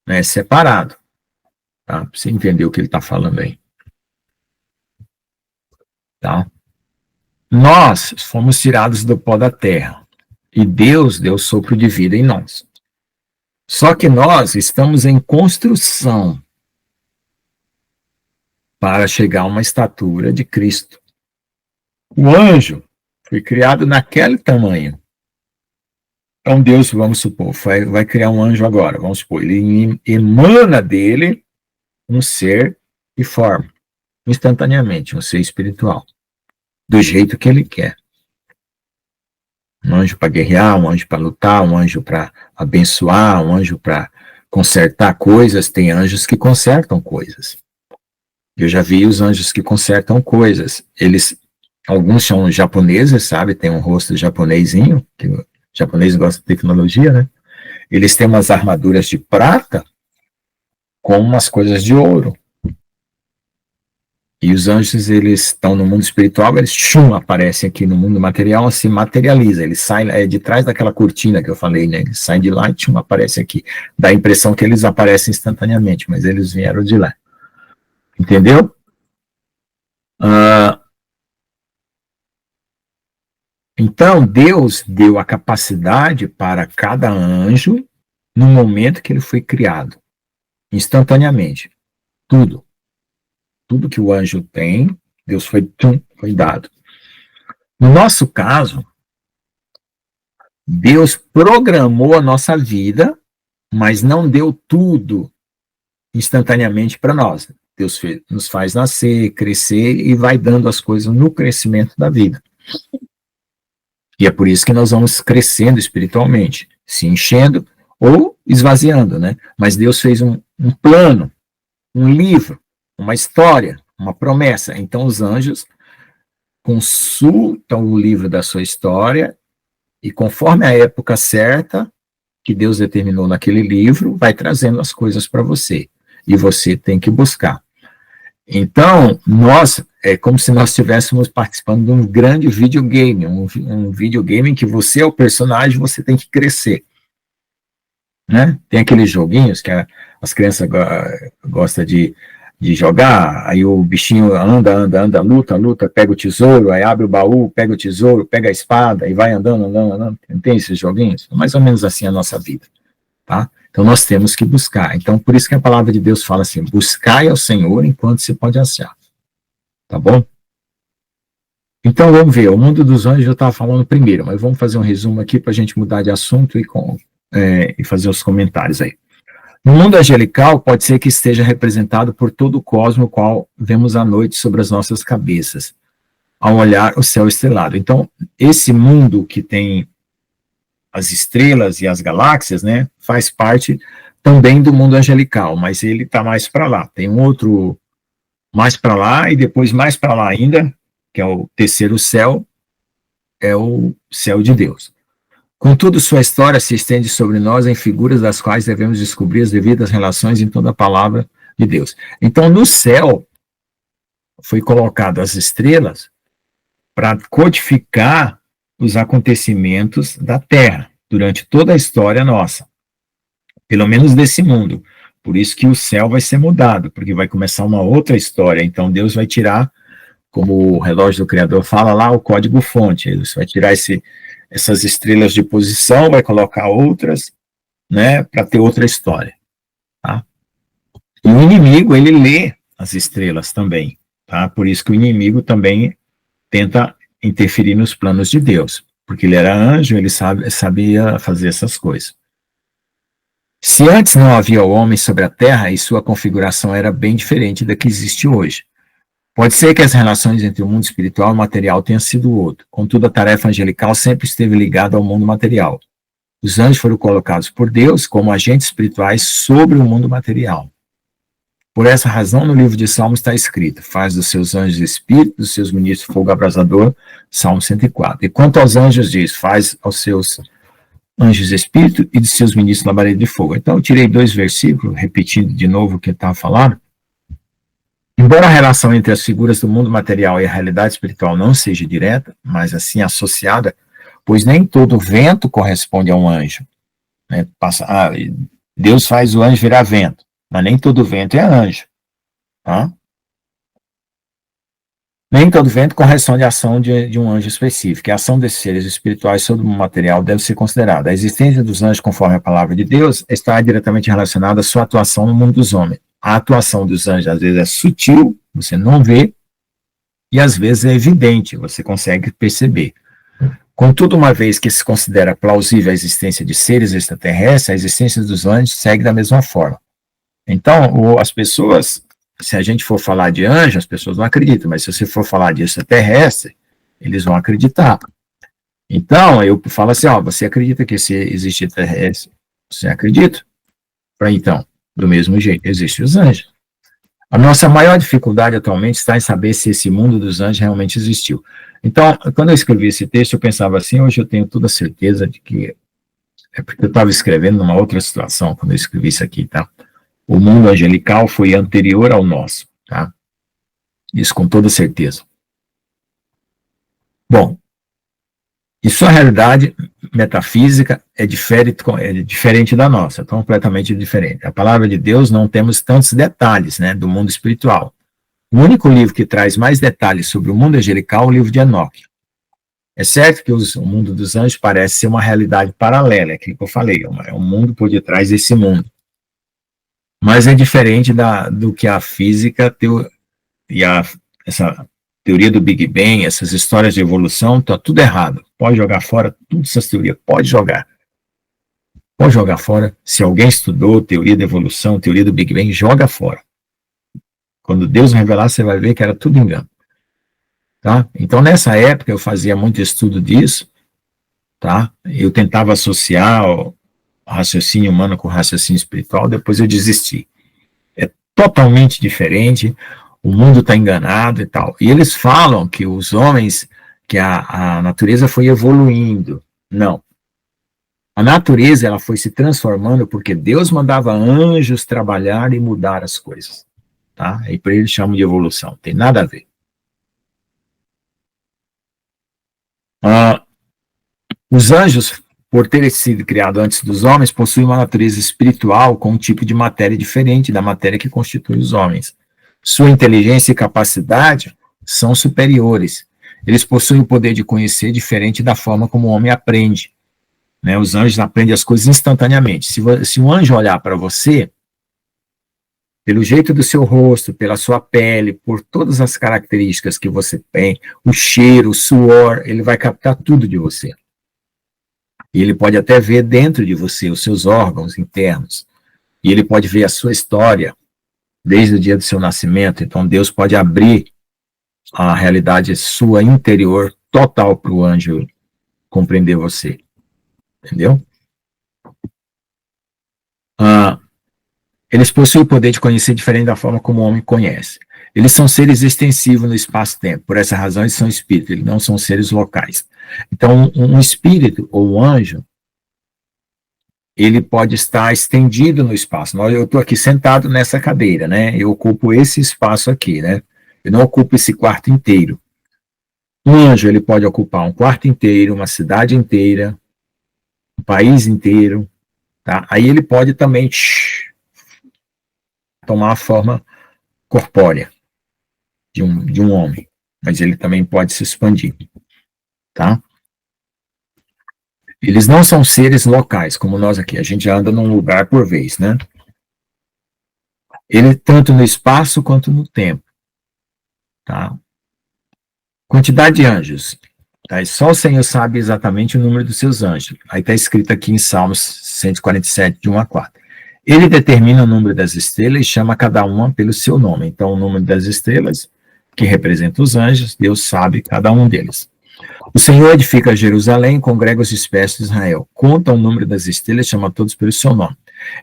né, separado. Tá? Pra você entender o que ele está falando aí. Tá? Nós fomos tirados do pó da terra e Deus deu sopro de vida em nós. Só que nós estamos em construção para chegar a uma estatura de Cristo. O anjo foi criado naquele tamanho. Então Deus, vamos supor, vai criar um anjo agora, vamos supor, ele emana dele um ser e forma, instantaneamente, um ser espiritual, do jeito que ele quer. Um anjo para guerrear, um anjo para lutar, um anjo para abençoar, um anjo para consertar coisas. Tem anjos que consertam coisas. Eu já vi os anjos que consertam coisas. Alguns são japoneses, sabe? Tem um rosto japonesinho, que o japonês gosta de tecnologia, né? Eles têm umas armaduras de prata com umas coisas de ouro. E os anjos, eles estão no mundo espiritual, eles aparecem aqui no mundo material, se materializa, eles saem de trás daquela cortina que eu falei, né? Eles saem de lá e aparecem aqui. Dá a impressão que eles aparecem instantaneamente, mas eles vieram de lá. Entendeu? Então, Deus deu a capacidade para cada anjo no momento que ele foi criado, instantaneamente. Tudo que o anjo tem, Deus foi dado. No nosso caso, Deus programou a nossa vida, mas não deu tudo instantaneamente para nós. Deus nos faz nascer, crescer e vai dando as coisas no crescimento da vida. E é por isso que nós vamos crescendo espiritualmente, se enchendo ou esvaziando, né? Mas Deus fez um plano, um livro, uma história, uma promessa. Então os anjos consultam o livro da sua história e conforme a época certa que Deus determinou naquele livro, vai trazendo as coisas para você. E você tem que buscar. Então, é como se nós estivéssemos participando de um grande videogame, um videogame em que você é o personagem, você tem que crescer. Né? Tem aqueles joguinhos que as crianças gostam de jogar, aí o bichinho anda, luta, pega o tesouro, aí abre o baú, pega o tesouro, pega a espada e vai andando. Não tem esses joguinhos? É mais ou menos assim a nossa vida. Tá? Então nós temos que buscar. Então por isso que a palavra de Deus fala assim, buscai ao Senhor enquanto se pode achar. Tá bom? Então vamos ver, o mundo dos anjos eu estava falando primeiro, mas vamos fazer um resumo aqui para a gente mudar de assunto e fazer os comentários aí. No mundo angelical, pode ser que esteja representado por todo o cosmo, o qual vemos à noite sobre as nossas cabeças, ao olhar o céu estrelado. Então, esse mundo que tem as estrelas e as galáxias, né, faz parte também do mundo angelical, mas ele está mais para lá. Tem um outro mais para lá e depois mais para lá ainda, que é o terceiro céu, é o céu de Deus. Contudo, sua história se estende sobre nós em figuras das quais devemos descobrir as devidas relações em toda a palavra de Deus. Então, no céu, foi colocado as estrelas para codificar os acontecimentos da Terra durante toda a história nossa, pelo menos desse mundo. Por isso que o céu vai ser mudado, porque vai começar uma outra história. Então, Deus vai tirar, como o relógio do Criador fala lá, o código-fonte. Ele vai tirar essas estrelas de posição, vai colocar outras, né, para ter outra história. Tá? E o inimigo, ele lê as estrelas também. Tá? Por isso que o inimigo também tenta interferir nos planos de Deus. Porque ele era anjo, ele sabia fazer essas coisas. Se antes não havia o homem sobre a terra, e sua configuração era bem diferente da que existe hoje. Pode ser que as relações entre o mundo espiritual e material tenham sido outro. Contudo, a tarefa angelical sempre esteve ligada ao mundo material. Os anjos foram colocados por Deus como agentes espirituais sobre o mundo material. Por essa razão, no livro de Salmos está escrito: faz dos seus anjos espírito, dos seus ministros fogo abrasador, Salmo 104. E quanto aos anjos diz, faz aos seus anjos espírito e de seus ministros labareda de fogo. Então eu tirei 2 versículos, repetindo de novo o que estava falando. Embora a relação entre as figuras do mundo material e a realidade espiritual não seja direta, mas assim associada, pois nem todo vento corresponde a um anjo. Né? Deus faz o anjo virar vento, mas nem todo vento é anjo. Tá? Nem todo vento corresponde à ação de um anjo específico. A ação desses seres espirituais sobre o material deve ser considerada. A existência dos anjos, conforme a palavra de Deus, está diretamente relacionada à sua atuação no mundo dos homens. A atuação dos anjos, às vezes, é sutil, você não vê, e às vezes é evidente, você consegue perceber. Contudo, uma vez que se considera plausível a existência de seres extraterrestres, a existência dos anjos segue da mesma forma. Então, as pessoas... Se a gente for falar de anjo, as pessoas não acreditam, mas se você for falar de extraterrestre, eles vão acreditar. Então, eu falo assim, você acredita que existe extraterrestre? Você acredita? Então, do mesmo jeito, existem os anjos. A nossa maior dificuldade atualmente está em saber se esse mundo dos anjos realmente existiu. Então, quando eu escrevi esse texto, eu pensava assim, hoje eu tenho toda a certeza de que... É porque eu estava escrevendo numa outra situação, quando eu escrevi isso aqui, tá? O mundo angelical foi anterior ao nosso, tá? Isso com toda certeza. Bom, e sua realidade metafísica é diferente da nossa, completamente diferente. A palavra de Deus não temos tantos detalhes, né, do mundo espiritual. O único livro que traz mais detalhes sobre o mundo angelical é o livro de Enoque. É certo que o mundo dos anjos parece ser uma realidade paralela, é aquilo que eu falei, é um mundo por detrás desse mundo. Mas é diferente do que a física e essa teoria do Big Bang, essas histórias de evolução, está tudo errado. Pode jogar fora todas essas teorias, pode jogar. Pode jogar fora. Se alguém estudou teoria da evolução, teoria do Big Bang, joga fora. Quando Deus revelar, você vai ver que era tudo engano. Tá? Então, nessa época, eu fazia muito estudo disso. Tá? Eu tentava associar o raciocínio humano com o raciocínio espiritual, depois eu desisti. É totalmente diferente, o mundo está enganado e tal. E eles falam que os homens, que a natureza foi evoluindo. Não. A natureza ela foi se transformando porque Deus mandava anjos trabalhar e mudar as coisas. Tá? E por isso eles chamam de evolução, tem nada a ver. Os anjos, por terem sido criados antes dos homens, possuem uma natureza espiritual com um tipo de matéria diferente da matéria que constitui os homens. Sua inteligência e capacidade são superiores. Eles possuem o poder de conhecer diferente da forma como o homem aprende. Né? Os anjos aprendem as coisas instantaneamente. Se um anjo olhar para você, pelo jeito do seu rosto, pela sua pele, por todas as características que você tem, o cheiro, o suor, ele vai captar tudo de você. E ele pode até ver dentro de você os seus órgãos internos. E ele pode ver a sua história desde o dia do seu nascimento. Então Deus pode abrir a realidade sua interior total para o anjo compreender você. Entendeu? Eles possuem o poder de conhecer diferente da forma como o homem conhece. Eles são seres extensivos no espaço-tempo. Por essa razão, eles são espíritos, eles não são seres locais. Então, um espírito ou um anjo, ele pode estar estendido no espaço. Eu estou aqui sentado nessa cadeira, né? Eu ocupo esse espaço aqui, né? Eu não ocupo esse quarto inteiro. Um anjo, ele pode ocupar um quarto inteiro, uma cidade inteira, um país inteiro, tá? Aí ele pode também tomar a forma corpórea de um homem, mas ele também pode se expandir, tá? Eles não são seres locais, como nós aqui, a gente anda num lugar por vez, né? Ele tanto no espaço quanto no tempo, tá? Quantidade de anjos, tá? E só o Senhor sabe exatamente o número dos seus anjos. Aí está escrito aqui em Salmos 147, de 1 a 4. Ele determina o número das estrelas e chama cada uma pelo seu nome. Então, o número das estrelas, que representa os anjos, Deus sabe cada um deles. O Senhor edifica Jerusalém, congrega os dispersos de Israel. Conta o número das estrelas, chama todos pelo seu nome.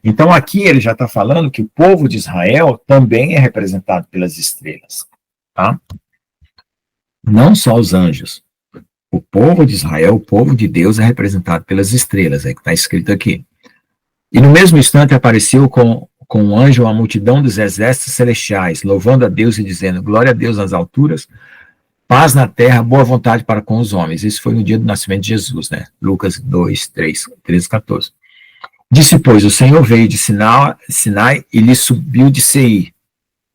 Então, aqui ele já está falando que o povo de Israel também é representado pelas estrelas, tá? Não só os anjos. O povo de Israel, o povo de Deus, é representado pelas estrelas, é que está escrito aqui. E no mesmo instante apareceu com um anjo uma multidão dos exércitos celestiais, louvando a Deus e dizendo: glória a Deus nas alturas, paz na terra, boa vontade para com os homens. Isso foi no dia do nascimento de Jesus, né? Lucas 2, 3, 13, 14. Disse, pois, o Senhor veio de Sinai e lhe subiu de Seir.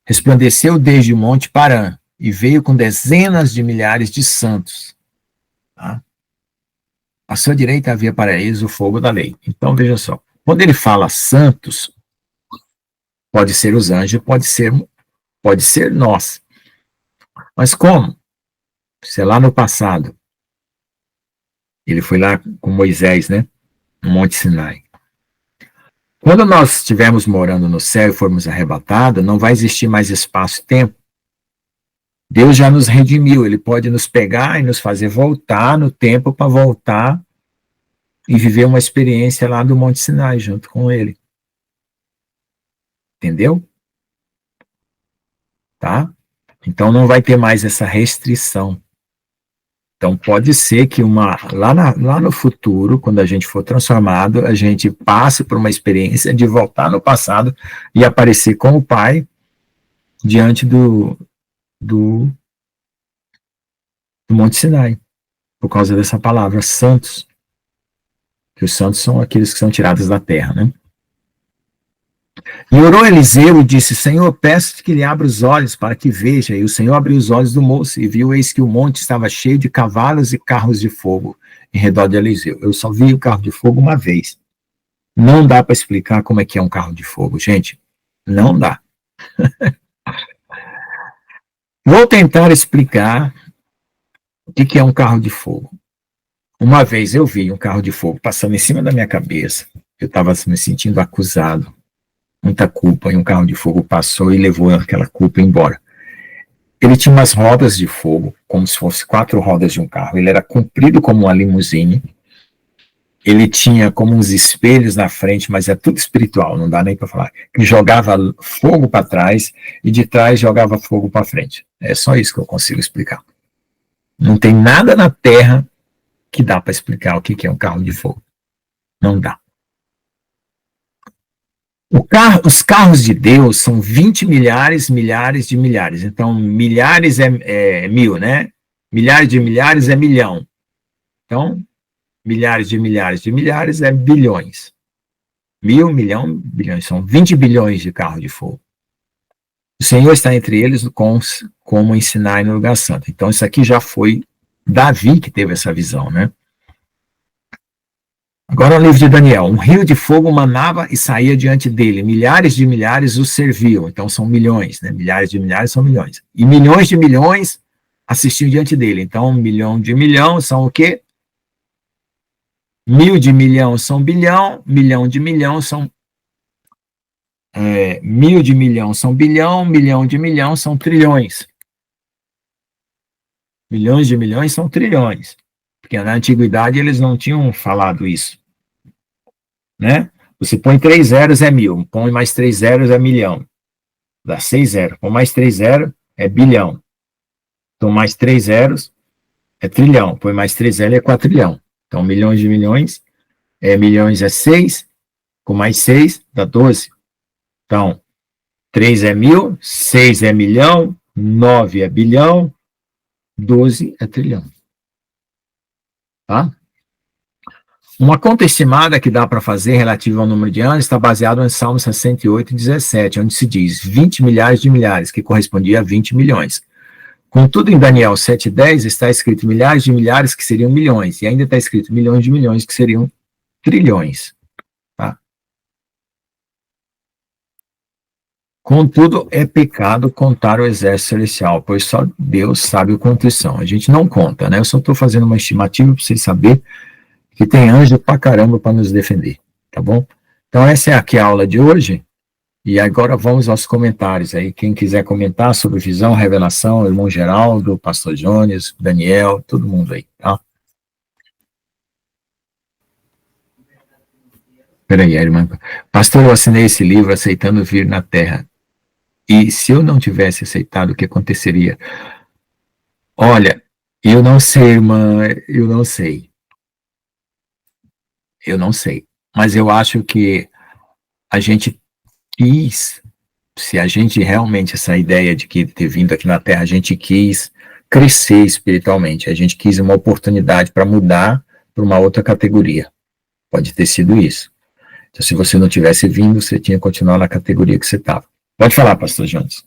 Resplandeceu desde o monte Parã e veio com dezenas de milhares de santos. Tá? À sua direita havia para eles o fogo da lei. Então, veja só. Quando ele fala santos, pode ser os anjos, pode ser nós. Mas como? Se é lá no passado, ele foi lá com Moisés, né? No Monte Sinai. Quando nós estivermos morando no céu e formos arrebatados, não vai existir mais espaço e tempo. Deus já nos redimiu, ele pode nos pegar e nos fazer voltar no tempo para voltar e viver uma experiência lá do Monte Sinai junto com ele. Entendeu? Tá? Então não vai ter mais essa restrição. Então pode ser que lá no futuro, quando a gente for transformado, a gente passe por uma experiência de voltar no passado e aparecer com o Pai diante do Monte Sinai, por causa dessa palavra, santos. Que os santos são aqueles que são tirados da terra, né? E orou Eliseu e disse: Senhor, peço-te que lhe abra os olhos para que veja. E o Senhor abriu os olhos do moço e viu, eis que o monte estava cheio de cavalos e carros de fogo em redor de Eliseu. Eu só vi o carro de fogo uma vez. Não dá para explicar como é que é um carro de fogo, gente. Não dá. Vou tentar explicar o que é um carro de fogo. Uma vez eu vi um carro de fogo passando em cima da minha cabeça. Eu estava me sentindo acusado. Muita culpa, e um carro de fogo passou e levou aquela culpa embora. Ele tinha umas rodas de fogo, como se fosse 4 rodas de um carro. Ele era comprido como uma limusine. Ele tinha como uns espelhos na frente, mas é tudo espiritual, não dá nem para falar. Que jogava fogo para trás e de trás jogava fogo para frente. É só isso que eu consigo explicar. Não tem nada na Terra que dá para explicar o que é um carro de fogo. Não dá. Os carros de Deus são 20 milhares, milhares de milhares. Então, milhares é mil, né? Milhares de milhares é milhão. Então, milhares de milhares de milhares é bilhões. Mil, milhão, bilhões. São 20 bilhões de carros de fogo. O Senhor está entre eles como ensinar no lugar santo. Então, isso aqui já foi Davi que teve essa visão, né? Agora no livro de Daniel, um rio de fogo manava e saía diante dele, milhares de milhares o serviam, então são milhões, né? Milhares de milhares são milhões, e milhões de milhões assistiam diante dele, então 1 milhão de milhão são o quê? 1.000 de milhão são bilhão, milhão de milhão são 1.000 de milhão são bilhão, milhão de milhão são trilhões. Milhões de milhões são trilhões, porque na antiguidade eles não tinham falado isso. Né? Você põe 3 zeros é 1.000, põe mais 3 zeros é milhão, dá 6 zeros, põe mais 3 zeros é bilhão, então mais 3 zeros é trilhão, põe mais 3 zeros é quatrilhão, então milhões de milhões, milhões é 6, com mais 6 dá 12. Então, 3 é 1.000, 6 é milhão, 9 é bilhão, 12 é trilhão. Tá? Uma conta estimada que dá para fazer relativa ao número de anos está baseado em Salmo 68, 17, onde se diz 20 milhares de milhares, que correspondia a 20 milhões. Contudo, em Daniel 7,10 está escrito milhares de milhares, que seriam milhões, e ainda está escrito milhões de milhões, que seriam trilhões. Tá? Contudo, é pecado contar o exército celestial, pois só Deus sabe o quantos são. A gente não conta, né? Eu só estou fazendo uma estimativa para vocês saberem que tem anjo pra caramba para nos defender, tá bom? Então, essa é aqui a aula de hoje, e agora vamos aos comentários aí. Quem quiser comentar sobre visão, revelação, irmão Geraldo, pastor Jones, Daniel, todo mundo aí, tá? Peraí, irmã. Pastor, eu assinei esse livro aceitando vir na Terra. E se eu não tivesse aceitado, o que aconteceria? Olha, eu não sei, irmã, eu não sei. Eu não sei. Mas eu acho que a gente quis, se a gente realmente, essa ideia de que ter vindo aqui na Terra, a gente quis crescer espiritualmente, a gente quis uma oportunidade para mudar para uma outra categoria. Pode ter sido isso. Então, se você não tivesse vindo, você tinha que continuar na categoria que você estava. Pode falar, pastor Jones.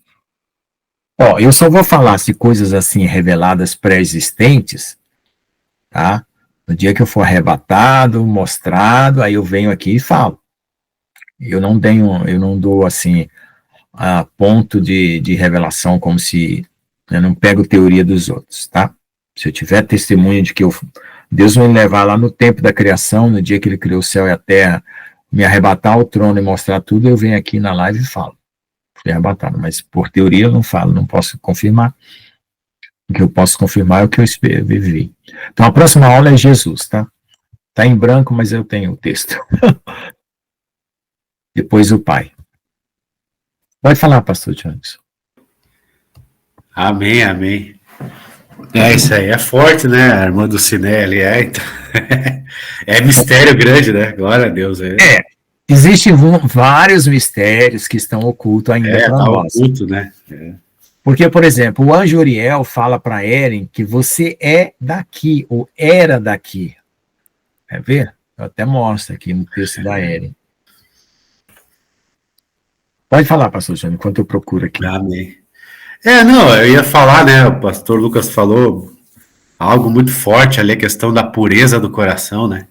Ó, eu só vou falar de coisas assim reveladas pré-existentes, tá? No dia que eu for arrebatado, mostrado, aí eu venho aqui e falo. Eu não dou assim a ponto de revelação como se eu não pego teoria dos outros, tá? Se eu tiver testemunho de que Deus vai me levar lá no tempo da criação, no dia que ele criou o céu e a terra, me arrebatar ao trono e mostrar tudo, eu venho aqui na live e falo. Fui arrebatado, mas por teoria eu não falo, não posso confirmar. O que eu posso confirmar é o que eu vivi. Então, a próxima aula é Jesus, tá? Tá em branco, mas eu tenho o texto. Depois o Pai. Pode falar, pastor Jones. Amém, amém. Isso aí é forte, né? A irmã do Cinelli, então, é mistério grande, né? Glória a Deus. Existem vários mistérios que estão ocultos ainda para nós. Oculto, né? Porque, por exemplo, o anjo Uriel fala para Eren que você é daqui, ou era daqui. Quer ver? Eu até mostro aqui no texto da Eren. Pode falar, pastor Jânio, enquanto eu procuro aqui. Amém. Não, eu ia falar, né? O pastor Lucas falou algo muito forte ali, a questão da pureza do coração, né?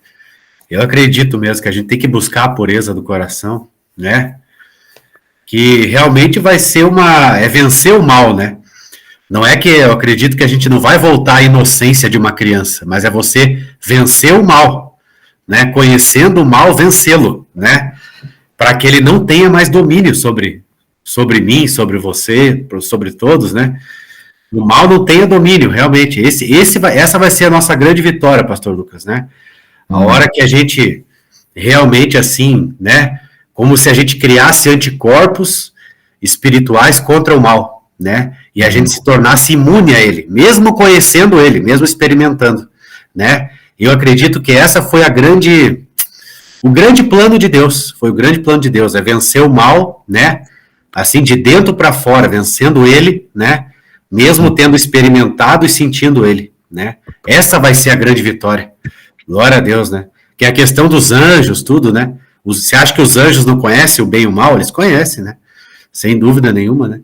Eu acredito mesmo que a gente tem que buscar a pureza do coração, né? Que realmente vai ser vencer o mal, né? Não é que eu acredito que a gente não vai voltar à inocência de uma criança, mas é você vencer o mal, né? Conhecendo o mal, vencê-lo, né? Para que ele não tenha mais domínio sobre mim, sobre você, sobre todos, né? O mal não tenha domínio, realmente. Essa vai ser a nossa grande vitória, pastor Lucas, né? A hora que a gente realmente assim, né? Como se a gente criasse anticorpos espirituais contra o mal, né? E a gente se tornasse imune a ele, mesmo conhecendo ele, mesmo experimentando, né? Eu acredito que essa foi o grande plano de Deus, foi o grande plano de Deus, é vencer o mal, né? Assim, de dentro para fora, vencendo ele, né? Mesmo tendo experimentado e sentindo ele, né? Essa vai ser a grande vitória. Glória a Deus, né? Que é a questão dos anjos, tudo, né? Você acha que os anjos não conhecem o bem e o mal? Eles conhecem, né? Sem dúvida nenhuma, né?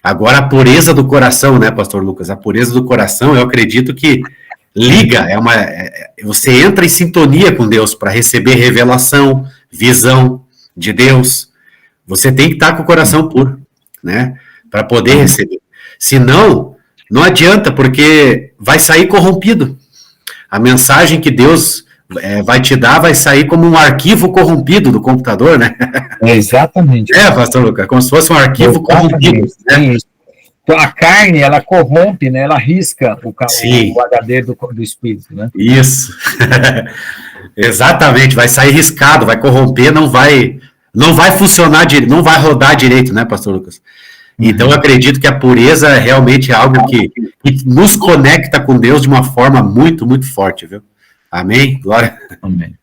Agora, a pureza do coração, né, pastor Lucas? A pureza do coração, eu acredito que liga, você entra em sintonia com Deus para receber revelação, visão de Deus. Você tem que estar com o coração puro, né? Para poder receber. Senão, não adianta, porque vai sair corrompido. A mensagem que Deus vai te dar vai sair como um arquivo corrompido do computador, né? Exatamente. Pastor Lucas, como se fosse um arquivo corrompido. Né? Então, a carne, ela corrompe, né? Ela risca o HD do espírito, né? Isso. Exatamente, vai sair riscado, vai corromper, não vai funcionar, não vai rodar direito, né, pastor Lucas? Então, eu acredito que a pureza realmente é algo que nos conecta com Deus de uma forma muito, muito forte, viu? Amém? Glória. Amém.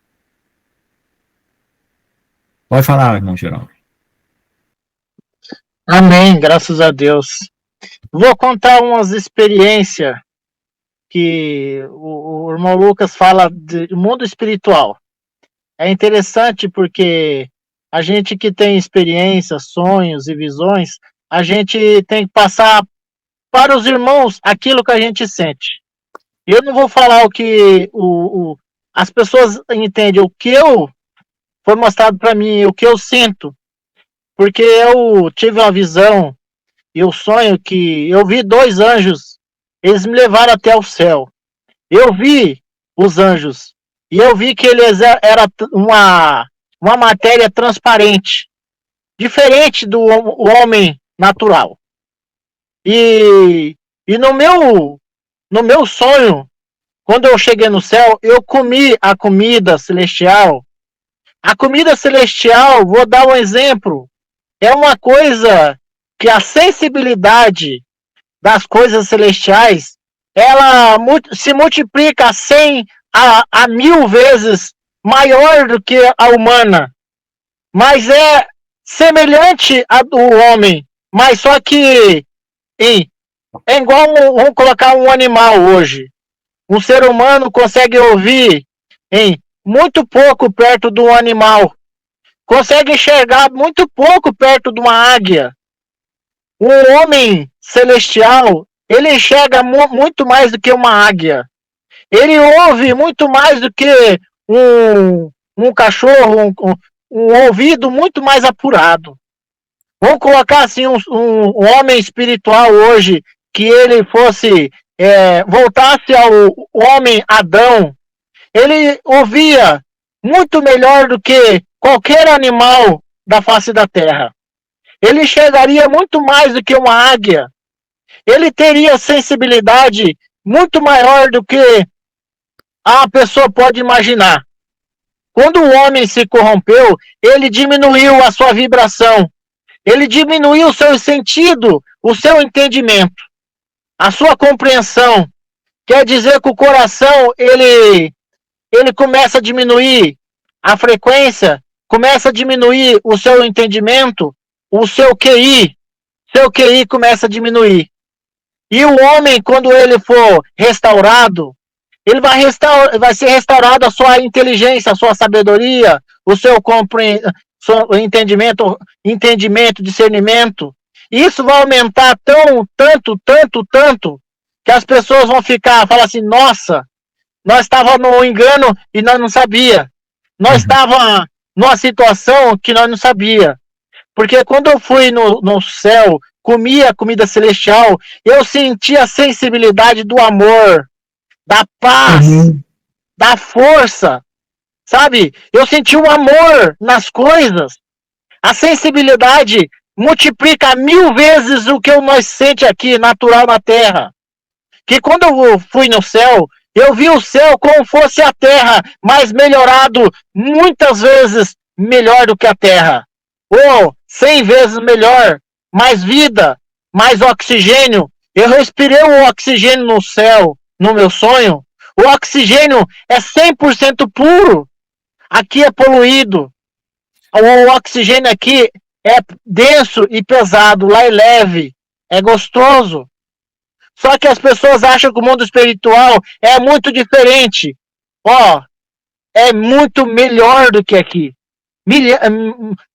Pode falar, irmão Geraldo. Amém, graças a Deus. Vou contar umas experiências que o irmão Lucas fala de mundo espiritual. É interessante porque a gente que tem experiências, sonhos e visões, a gente tem que passar para os irmãos aquilo que a gente sente. Eu não vou falar o que as pessoas entendem, o que foi mostrado para mim, o que eu sinto, porque eu tive uma visão e o sonho que eu vi 2 anjos, eles me levaram até o céu. Eu vi os anjos e eu vi que eles era uma matéria transparente, diferente do homem natural. E no meu sonho, quando eu cheguei no céu, eu comi a comida celestial. A comida celestial, vou dar um exemplo, é uma coisa que a sensibilidade das coisas celestiais, ela se multiplica a 100 a 1000 vezes maior do que a humana. Mas é semelhante à do homem, mas só que é igual, vamos colocar um animal hoje. Um ser humano consegue ouvir muito pouco perto do animal. Consegue enxergar muito pouco perto de uma águia. Um homem celestial, ele enxerga muito mais do que uma águia. Ele ouve muito mais do que um cachorro, um ouvido muito mais apurado. Vamos colocar assim, um homem espiritual hoje, que ele fosse, voltasse ao homem Adão, ele ouvia muito melhor do que qualquer animal da face da terra. Ele enxergaria muito mais do que uma águia. Ele teria sensibilidade muito maior do que a pessoa pode imaginar. Quando o homem se corrompeu, ele diminuiu a sua vibração. Ele diminuiu o seu sentido, o seu entendimento, a sua compreensão. Quer dizer que o coração, ele começa a diminuir a frequência, começa a diminuir o seu entendimento, o seu QI começa a diminuir. E o homem, quando ele for restaurado, ele vai ser restaurado a sua inteligência, a sua sabedoria, o seu entendimento, discernimento. Isso vai aumentar tanto, que as pessoas vão falar assim, nossa, nós estávamos no engano e nós não sabia. Nós estávamos numa situação que nós não sabia. Porque quando eu fui no céu, comi a comida celestial, eu senti a sensibilidade do amor, da paz, da força, sabe? Eu senti o amor nas coisas. A sensibilidade multiplica 1000 vezes o que nós sente aqui, natural na Terra. Que quando eu fui no céu, eu vi o céu como fosse a Terra, mas melhorado muitas vezes melhor do que a Terra. Ou 100 vezes melhor, mais vida, mais oxigênio. Eu respirei o oxigênio no céu, no meu sonho. O oxigênio é 100% puro. Aqui é poluído. O oxigênio aqui é denso e pesado, lá é leve, é gostoso. Só que as pessoas acham que o mundo espiritual é muito diferente. É muito melhor do que aqui.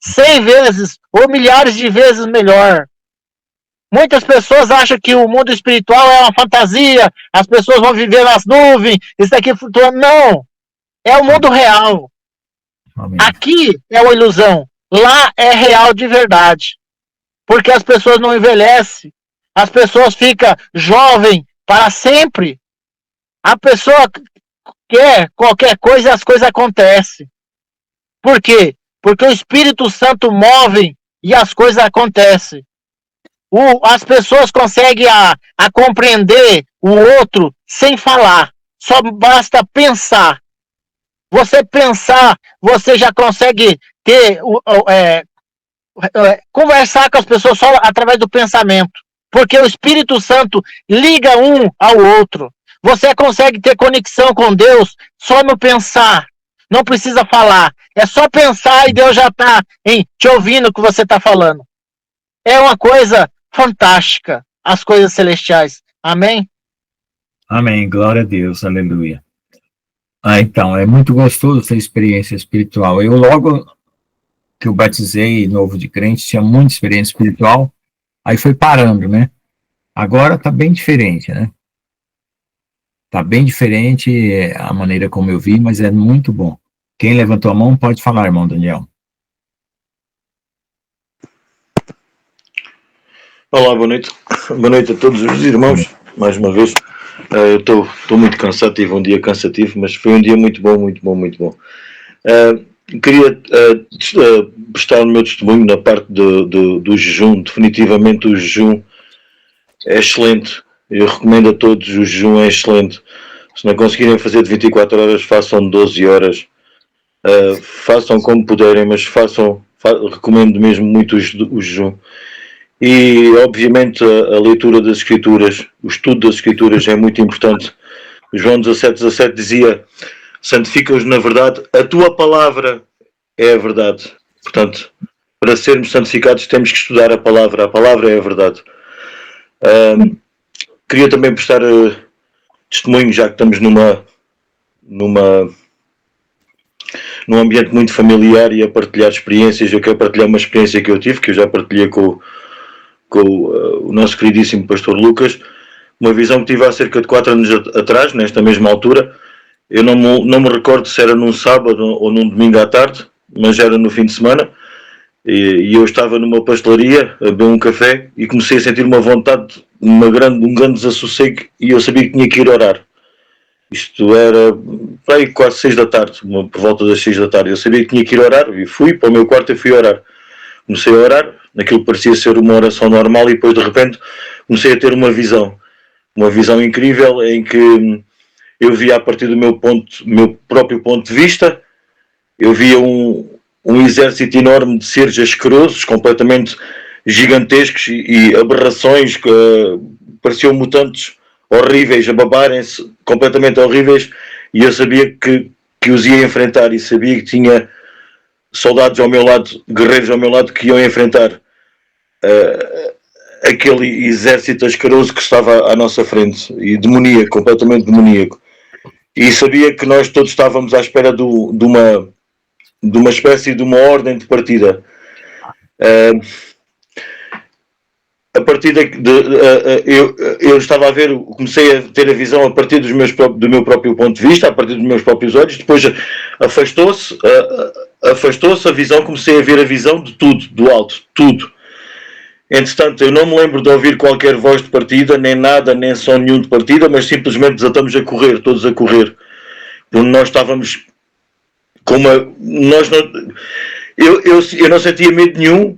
100 vezes ou milhares de vezes melhor. Muitas pessoas acham que o mundo espiritual é uma fantasia, as pessoas vão viver nas nuvens, isso aqui flutuando. Não, é o mundo real. Amém. Aqui é uma ilusão, lá é real de verdade. Porque as pessoas não envelhecem, as pessoas ficam jovens para sempre. A pessoa quer qualquer coisa e as coisas acontecem. Por quê? Porque o Espírito Santo move e as coisas acontecem. As pessoas conseguem a compreender o outro sem falar. Só basta pensar. Você pensar, você já consegue ter conversar com as pessoas só através do pensamento. Porque o Espírito Santo liga um ao outro. Você consegue ter conexão com Deus só no pensar. Não precisa falar. É só pensar e Deus já está te ouvindo o que você está falando. É uma coisa fantástica, as coisas celestiais. Amém? Amém, glória a Deus, aleluia. Então, é muito gostoso essa experiência espiritual. Eu logo que eu batizei novo de crente, tinha muita experiência espiritual, aí foi parando, né? Agora está bem diferente, né? Está bem diferente a maneira como eu vi, mas é muito bom. Quem levantou a mão pode falar, irmão Daniel. Olá, boa noite. Boa noite a todos os irmãos, mais uma vez. Eu estou muito cansado, tive um dia cansativo, mas foi um dia muito bom, muito bom, muito bom. Queria prestar o meu testemunho na parte do jejum. Definitivamente o jejum é excelente. Eu recomendo a todos, o jejum é excelente. Se não conseguirem fazer de 24 horas, façam 12 horas. Façam como puderem, mas recomendo mesmo muito o jejum. E obviamente a leitura das Escrituras, o estudo das Escrituras é muito importante. João 17:17 dizia: santifica-os na verdade, a tua palavra é a verdade. Portanto, para sermos santificados temos que estudar a palavra é a verdade. Queria também prestar testemunho, já que estamos num ambiente muito familiar e a partilhar experiências. Eu quero partilhar uma experiência que eu tive, que eu já partilhei com o nosso queridíssimo pastor Lucas, uma visão que tive há cerca de 4 anos atrás, nesta mesma altura. Eu não me recordo se era num sábado ou num domingo à tarde, mas era no fim de semana, e eu estava numa pastelaria a beber um café e comecei a sentir uma vontade, um grande desassossego, e eu sabia que tinha que ir orar. Isto era quase 6 da tarde, por volta das 6 da tarde. Eu sabia que tinha que ir orar e fui para o meu quarto e fui orar. Comecei a orar, naquilo que parecia ser uma oração normal, e depois de repente comecei a ter uma visão incrível, em que eu via, a partir do meu próprio ponto de vista, eu via um exército enorme de seres asquerosos, completamente gigantescos e aberrações, que pareciam mutantes horríveis, a babarem-se, completamente horríveis, e eu sabia que os ia enfrentar, e sabia que tinha soldados ao meu lado, guerreiros ao meu lado, que iam enfrentar aquele exército asqueroso que estava à nossa frente, e demoníaco, completamente demoníaco. E sabia que nós todos estávamos à espera de uma espécie de uma ordem de partida. A partir eu estava a ver, comecei a ter a visão a partir do meu próprio ponto de vista, a partir dos meus próprios olhos. Depois afastou-se a visão, comecei a ver a visão de tudo, do alto, tudo. Entretanto, eu não me lembro de ouvir qualquer voz de partida, nem nada, nem som nenhum de partida, mas simplesmente desatamos a correr, todos a correr. Porque nós estávamos com uma... Eu não sentia medo nenhum,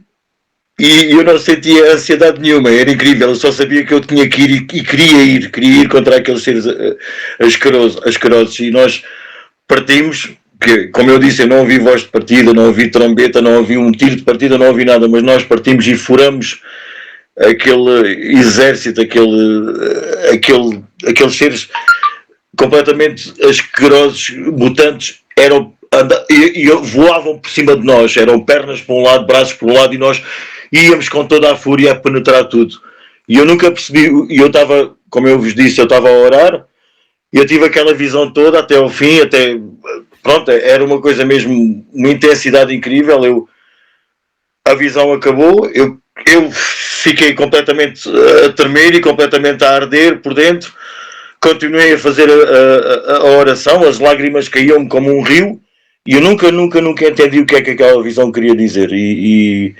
e eu não sentia ansiedade nenhuma. Era incrível, eu só sabia que eu tinha que ir e queria ir contra aqueles seres asquerosos. E nós partimos, que, como eu disse, eu não ouvi voz de partida, não ouvi trombeta, não ouvi um tiro de partida, não ouvi nada, mas nós partimos e furamos aquele exército, aqueles seres completamente asquerosos, mutantes, e voavam por cima de nós, eram pernas para um lado, braços para um lado, e nós íamos com toda a fúria a penetrar tudo. E eu nunca percebi, e eu estava, como eu vos disse, eu estava a orar, e eu tive aquela visão toda até ao fim, pronto, era uma coisa mesmo, uma intensidade incrível. A visão acabou, eu fiquei completamente a tremer e completamente a arder por dentro. Continuei a fazer a oração, as lágrimas caíam como um rio, e eu nunca entendi o que é que aquela visão queria dizer. E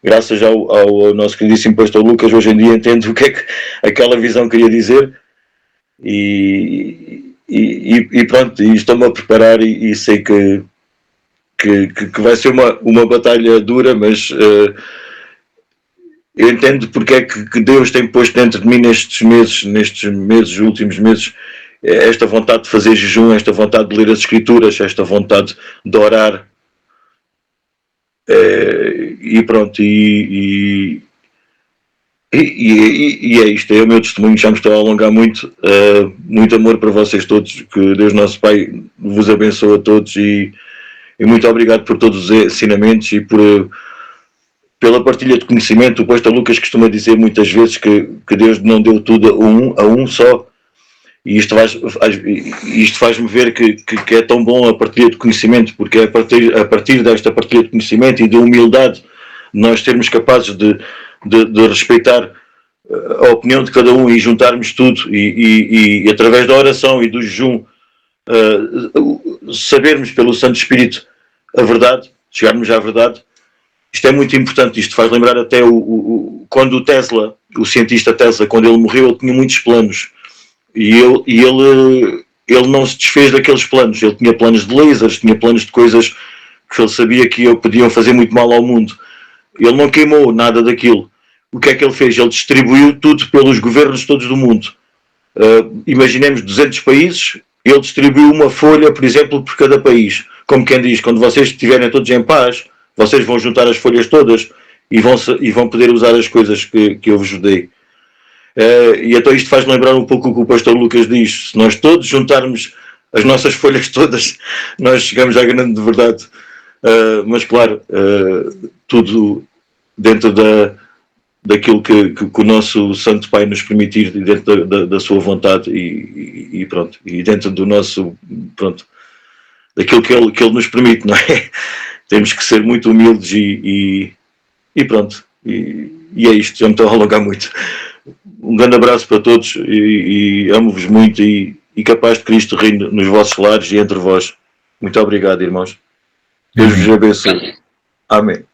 graças ao nosso queridíssimo pastor Lucas, hoje em dia entendo o que é que aquela visão queria dizer. E pronto, e estou-me a preparar, e sei que vai ser uma batalha dura, mas eu entendo porque é que Deus tem posto dentro de mim nestes últimos meses, esta vontade de fazer jejum, esta vontade de ler as Escrituras, esta vontade de orar. E pronto, e é isto, é o meu testemunho. Já me estou a alongar muito. Muito amor para vocês todos, que Deus nosso Pai vos abençoe a todos, e E muito obrigado por todos os ensinamentos e pela partilha de conhecimento. O pastor Lucas costuma dizer muitas vezes que Deus não deu tudo a um só. E isto faz-me ver que é tão bom a partilha de conhecimento, porque é a partir desta partilha de conhecimento e de humildade, nós sermos capazes de respeitar a opinião de cada um e juntarmos tudo e através da oração e do jejum sabermos pelo Santo Espírito a verdade, chegarmos à verdade. Isto é muito importante. Isto faz lembrar até quando o Tesla, o cientista Tesla, quando ele morreu, ele tinha muitos planos e ele não se desfez daqueles planos. Ele tinha planos de lasers, tinha planos de coisas que ele sabia que podiam fazer muito mal ao mundo. Ele não queimou nada daquilo. O que é que ele fez? Ele distribuiu tudo pelos governos todos do mundo. Imaginemos 200 países, ele distribuiu uma folha, por exemplo, por cada país. Como quem diz, quando vocês estiverem todos em paz, vocês vão juntar as folhas todas e vão poder usar as coisas que eu vos dei. E então isto faz lembrar um pouco o que o pastor Lucas diz. Se nós todos juntarmos as nossas folhas todas, nós chegamos à grande verdade. Mas claro, tudo dentro daquilo que o nosso Santo Pai nos permitir, dentro da sua vontade e pronto, e dentro do nosso, pronto, daquilo que ele nos permite, não é? Temos que ser muito humildes e pronto, e é isto, já me estou a alongar muito. Um grande abraço para todos e amo-vos muito e que a paz de Cristo reine nos vossos lares e entre vós. Muito obrigado, irmãos. Deus vos abençoe. Amém.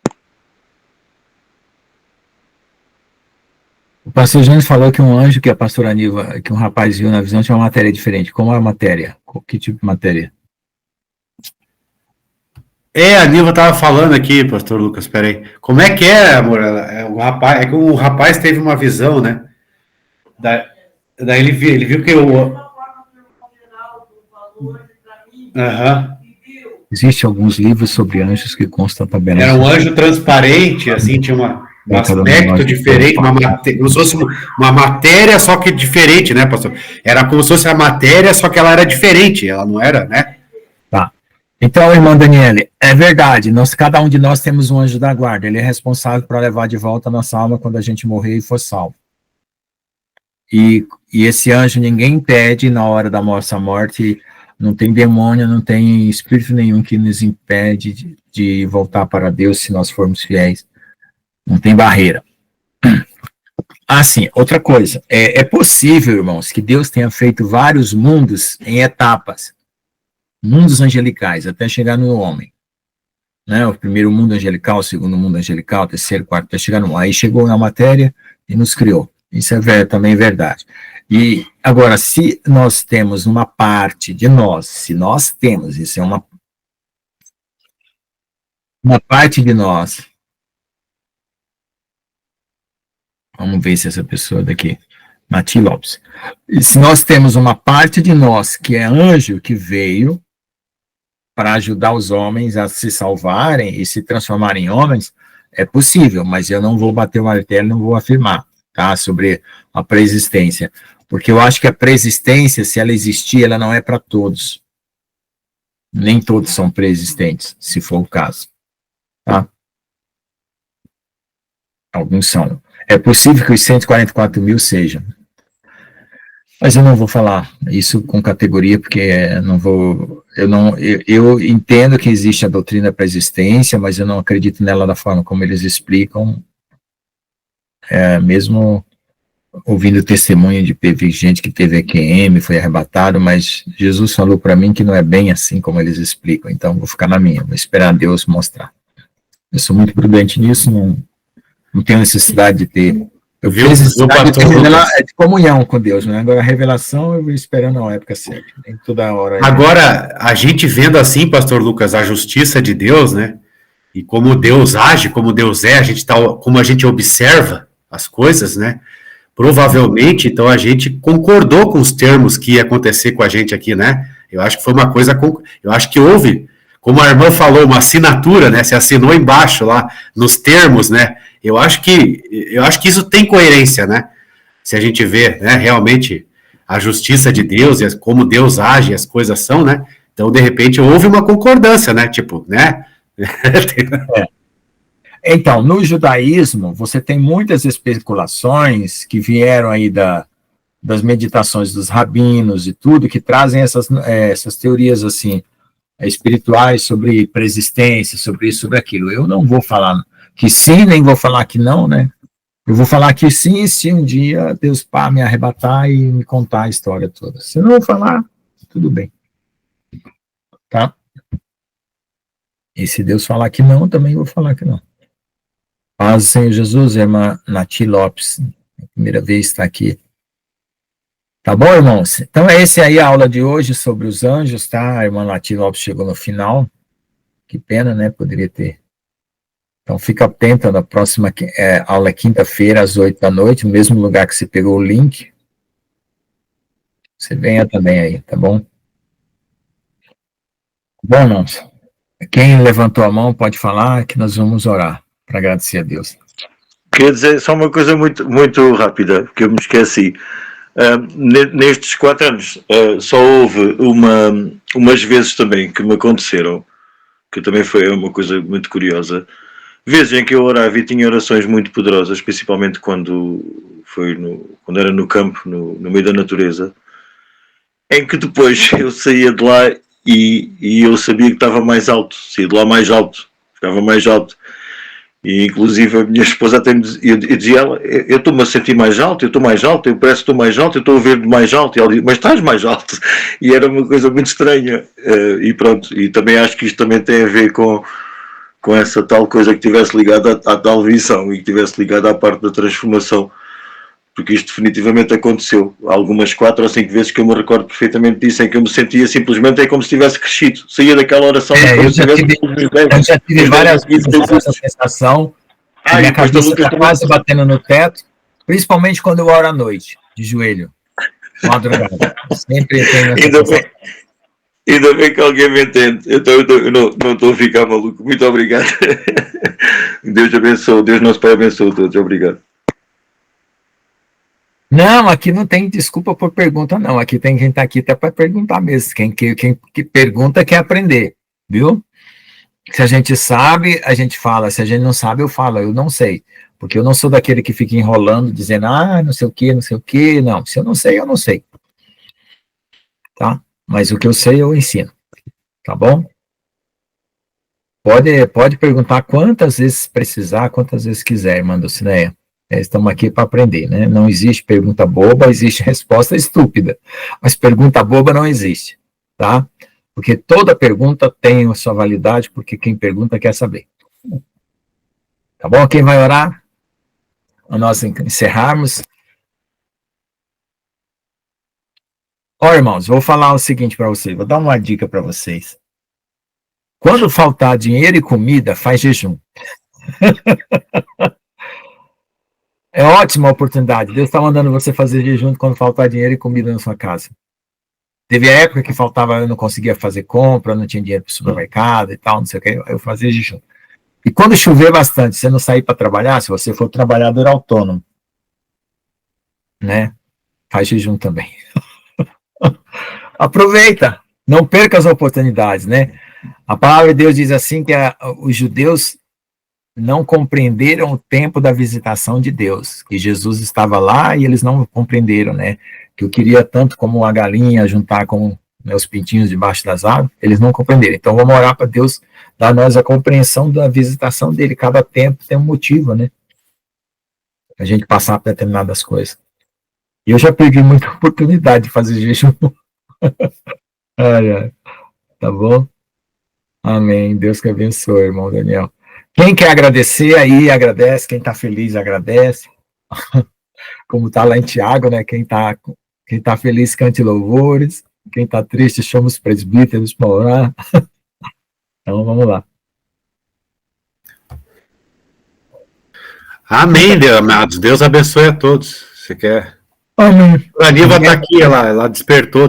O pastor Jânio falou que um anjo que a pastora Aniva, que um rapaz viu na visão, tinha uma matéria diferente. Como é a matéria? Que tipo de matéria? A Nilva estava falando aqui, pastor Lucas, peraí. Como é que é, amor? Que o rapaz teve uma visão, né? Daí ele viu que Existem alguns livros sobre anjos que constam também. Era um anjo transparente, assim, tinha um aspecto diferente, como se fosse uma matéria, só que diferente, né, pastor? Era como se fosse a matéria, só que ela era diferente, ela não era, né? Tá. Então, irmã Daniele, é verdade, cada um de nós temos um anjo da guarda, ele é responsável para levar de volta a nossa alma quando a gente morrer e for salvo. E esse anjo ninguém impede na hora da nossa morte, não tem demônio, não tem espírito nenhum que nos impede de voltar para Deus se nós formos fiéis. Não tem barreira. Assim, outra coisa, é possível, irmãos, que Deus tenha feito vários mundos em etapas. Mundos angelicais, até chegar no homem. Né? O primeiro mundo angelical, o segundo mundo angelical, o terceiro, quarto, até chegar no homem. Aí chegou na matéria e nos criou. Isso é também verdade. E, agora, se nós temos uma parte de nós, se nós temos, isso é uma parte de nós. Vamos ver se essa pessoa daqui, Mati Lopes. E se nós temos uma parte de nós que é anjo, que veio para ajudar os homens a se salvarem e se transformarem em homens, é possível, mas eu não vou bater o martelo, não vou afirmar, tá, sobre a pré-existência. Porque eu acho que a pré-existência, se ela existir, ela não é para todos. Nem todos são pré-existentes, se for o caso. Tá? Alguns são. É possível que os 144 mil sejam. Mas eu não vou falar isso com categoria, porque eu entendo que existe a doutrina pré-existência, mas eu não acredito nela da forma como eles explicam. Mesmo ouvindo testemunho de gente que teve EQM, foi arrebatado, mas Jesus falou para mim que não é bem assim como eles explicam, então vou ficar na minha, vou esperar Deus mostrar. Eu sou muito prudente nisso, não tenho necessidade de ter. Eu vi necessidade de comunhão com Deus, né? Agora a revelação eu vou esperando a época certa, nem toda hora. Agora, a gente vendo assim, pastor Lucas, a justiça de Deus, né? E como Deus age, como Deus é, como a gente observa as coisas, né? Provavelmente, então, a gente concordou com os termos que ia acontecer com a gente aqui, né? Eu acho que foi uma coisa, eu acho que houve, como a irmã falou, uma assinatura, né? Se assinou embaixo lá, nos termos, né? Eu acho que isso tem coerência, né? Se a gente vê, né, realmente a justiça de Deus e como Deus age, as coisas são, né? Então, de repente, houve uma concordância, né? Tipo, né? Então, no judaísmo, você tem muitas especulações que vieram aí das meditações dos rabinos e tudo, que trazem essas teorias, assim, espirituais sobre preexistência, sobre isso, sobre aquilo. Eu não vou falar que sim, nem vou falar que não, né? Eu vou falar que sim, se um dia Deus me arrebatar e me contar a história toda. Se não vou falar, tudo bem. Tá? E se Deus falar que não, também vou falar que não. Paz do Senhor Jesus, irmã Nati Lopes, primeira vez está aqui. Tá bom, irmãos? Então, essa aí a aula de hoje sobre os anjos, tá? A irmã Nati Lopes chegou no final. Que pena, né? Poderia ter. Então, fica atenta na próxima aula, quinta-feira, às 8 da noite, no mesmo lugar que você pegou o link. Você venha também aí, tá bom? Bom, irmãos, quem levantou a mão pode falar que nós vamos orar para agradecer a Deus. Quer dizer, só uma coisa muito, muito rápida, que eu me esqueci. Nestes 4 anos, só houve umas vezes também que me aconteceram, que também foi uma coisa muito curiosa, vezes em que eu orava e tinha orações muito poderosas, principalmente quando era no campo, no meio da natureza, em que depois eu saía de lá e eu sabia que estava mais alto, saía de lá mais alto, ficava mais alto. E inclusive a minha esposa até eu dizia ela, eu estou-me a sentir mais alto, eu parece que estou mais alto, eu estou a ver mais alto, e ela dizia, mas estás mais alto, e era uma coisa muito estranha, e pronto, e também acho que isto também tem a ver com essa tal coisa que estivesse ligada à tal visão, e que estivesse ligada à parte da transformação, porque isto definitivamente aconteceu, algumas 4 ou 5 vezes que eu me recordo perfeitamente disso, em que eu me sentia simplesmente como se tivesse crescido, saía daquela oração eu já tive várias vezes essa sensação, minha cabeça está quase batendo no teto, principalmente quando eu oro à noite, de joelho, madrugada, sempre tenho essa sensação. Ainda bem que alguém me entende, eu não estou a ficar maluco, muito obrigado, Deus abençoe, Deus nosso Pai abençoe a todos, obrigado. Não, aqui não tem desculpa por pergunta, não. Aqui tem quem está aqui até para perguntar mesmo. Quem pergunta quer aprender, viu? Se a gente sabe, a gente fala. Se a gente não sabe, eu falo. Eu não sei. Porque eu não sou daquele que fica enrolando, dizendo, não sei o quê, não sei o quê. Não, se eu não sei, eu não sei. Tá? Mas o que eu sei, eu ensino. Tá bom? Pode perguntar quantas vezes precisar, quantas vezes quiser, irmã Dulcineia. Estamos aqui para aprender, né? Não existe pergunta boba, existe resposta estúpida. Mas pergunta boba não existe, tá? Porque toda pergunta tem a sua validade, porque quem pergunta quer saber. Tá bom? Quem vai orar? Para nós encerrarmos. Ó, irmãos, vou falar o seguinte para vocês, vou dar uma dica para vocês. Quando faltar dinheiro e comida, faz jejum. É ótima oportunidade. Deus está mandando você fazer jejum quando faltar dinheiro e comida na sua casa. Teve a época que faltava, eu não conseguia fazer compra, não tinha dinheiro para o supermercado e tal, não sei o que, eu fazia jejum. E quando chover bastante, você não sair para trabalhar, se você for trabalhador autônomo, né? Faz jejum também. Aproveita, não perca as oportunidades, né? A palavra de Deus diz assim que os judeus não compreenderam o tempo da visitação de Deus, que Jesus estava lá e eles não compreenderam, né? Que eu queria tanto como a galinha juntar com meus pintinhos debaixo das árvores, eles não compreenderam. Então vamos orar para Deus dar a nós a compreensão da visitação dele. Cada tempo tem um motivo, né? A gente passar por determinadas coisas. E eu já perdi muita oportunidade de fazer jejum. Tá bom? Amém. Deus que abençoe, irmão Daniel. Quem quer agradecer aí, agradece. Quem está feliz, agradece. Como está lá em Tiago, né? Quem tá feliz, cante louvores. Quem está triste, chama os presbíteros para orar. Então, vamos lá. Amém, amados. Deus abençoe a todos. Você quer? Amém. A Niva está aqui, ela despertou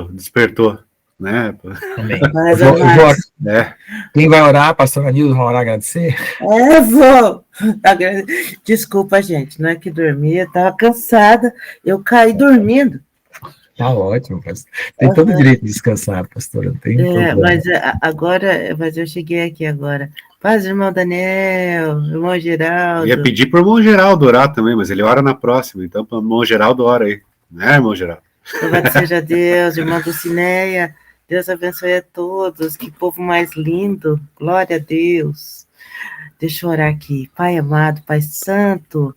despertou, né? Amém. É. Quem vai orar, pastor Anildo, vai orar agradecer? Vou. Desculpa, gente, não é que dormia, eu estava cansada, eu caí dormindo. Tá ótimo, pastor. Tem todo o direito de descansar, pastora. Não tem problema. Mas agora, mas eu cheguei aqui agora. Paz, irmão Daniel, irmão Geraldo. Ia pedir pro irmão Geraldo orar também, mas ele ora na próxima, então pro irmão Geraldo ora aí. Né, irmão Geraldo? Louvado seja Deus, irmão Dulcineia. Deus abençoe a todos. Que povo mais lindo. Glória a Deus. Deixa eu orar aqui. Pai amado, Pai santo,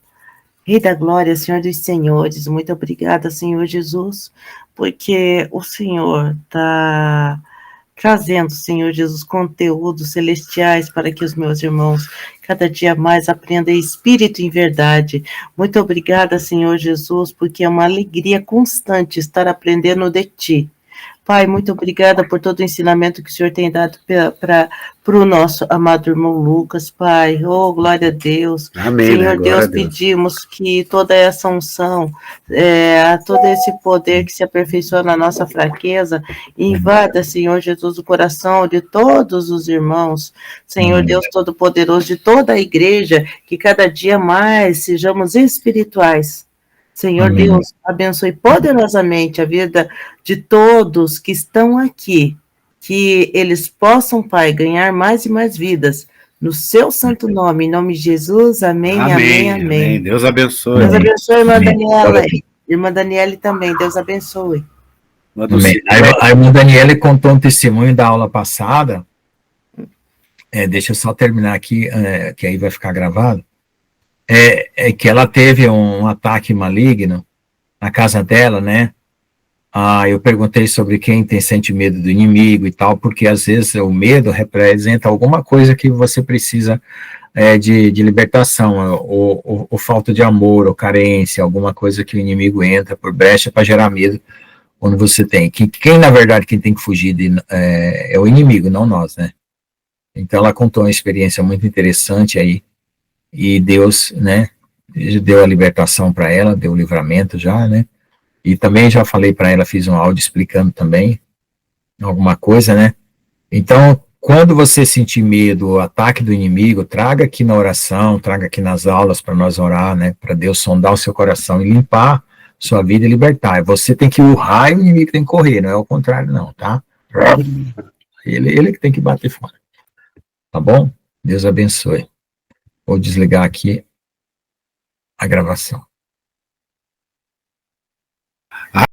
Rei da glória, Senhor dos senhores, muito obrigada, Senhor Jesus, porque o Senhor está trazendo, Senhor Jesus, conteúdos celestiais para que os meus irmãos cada dia mais aprendam espírito em verdade. Muito obrigada, Senhor Jesus, porque é uma alegria constante estar aprendendo de Ti. Pai, muito obrigada por todo o ensinamento que o Senhor tem dado para o nosso amado irmão Lucas, Pai. Oh, glória a Deus. Amém. Senhor Deus, pedimos que toda essa unção, todo esse poder que se aperfeiçoa na nossa fraqueza, invada, Senhor Jesus, o coração de todos os irmãos. Senhor Deus Todo-Poderoso, de toda a igreja, que cada dia mais sejamos espirituais. Senhor Deus, abençoe poderosamente a vida de todos que estão aqui, que eles possam, Pai, ganhar mais e mais vidas, no seu santo nome, em nome de Jesus, amém, amém, amém. Deus abençoe. Deus abençoe, irmã Daniela, irmã Daniele também, Deus abençoe. Amém. A irmã Daniele contou um testemunho da aula passada, deixa eu só terminar aqui, que aí vai ficar gravado. Que ela teve um ataque maligno na casa dela, né? Eu perguntei sobre quem sente medo do inimigo e tal, porque às vezes o medo representa alguma coisa que você precisa de libertação, ou falta de amor, ou carência, alguma coisa que o inimigo entra por brecha para gerar medo quando você tem. Quem na verdade, quem tem que fugir é o inimigo, não nós, né? Então ela contou uma experiência muito interessante aí, e Deus, né, deu a libertação para ela, deu o livramento já, né, e também já falei para ela, fiz um áudio explicando também alguma coisa, né. Então, quando você sentir medo, o ataque do inimigo, traga aqui na oração, traga aqui nas aulas para nós orar, né, para Deus sondar o seu coração e limpar sua vida e libertar. Você tem que urrar e o inimigo tem que correr, não é o contrário não, tá? Ele que tem que bater fora. Tá bom? Deus abençoe. Vou desligar aqui a gravação.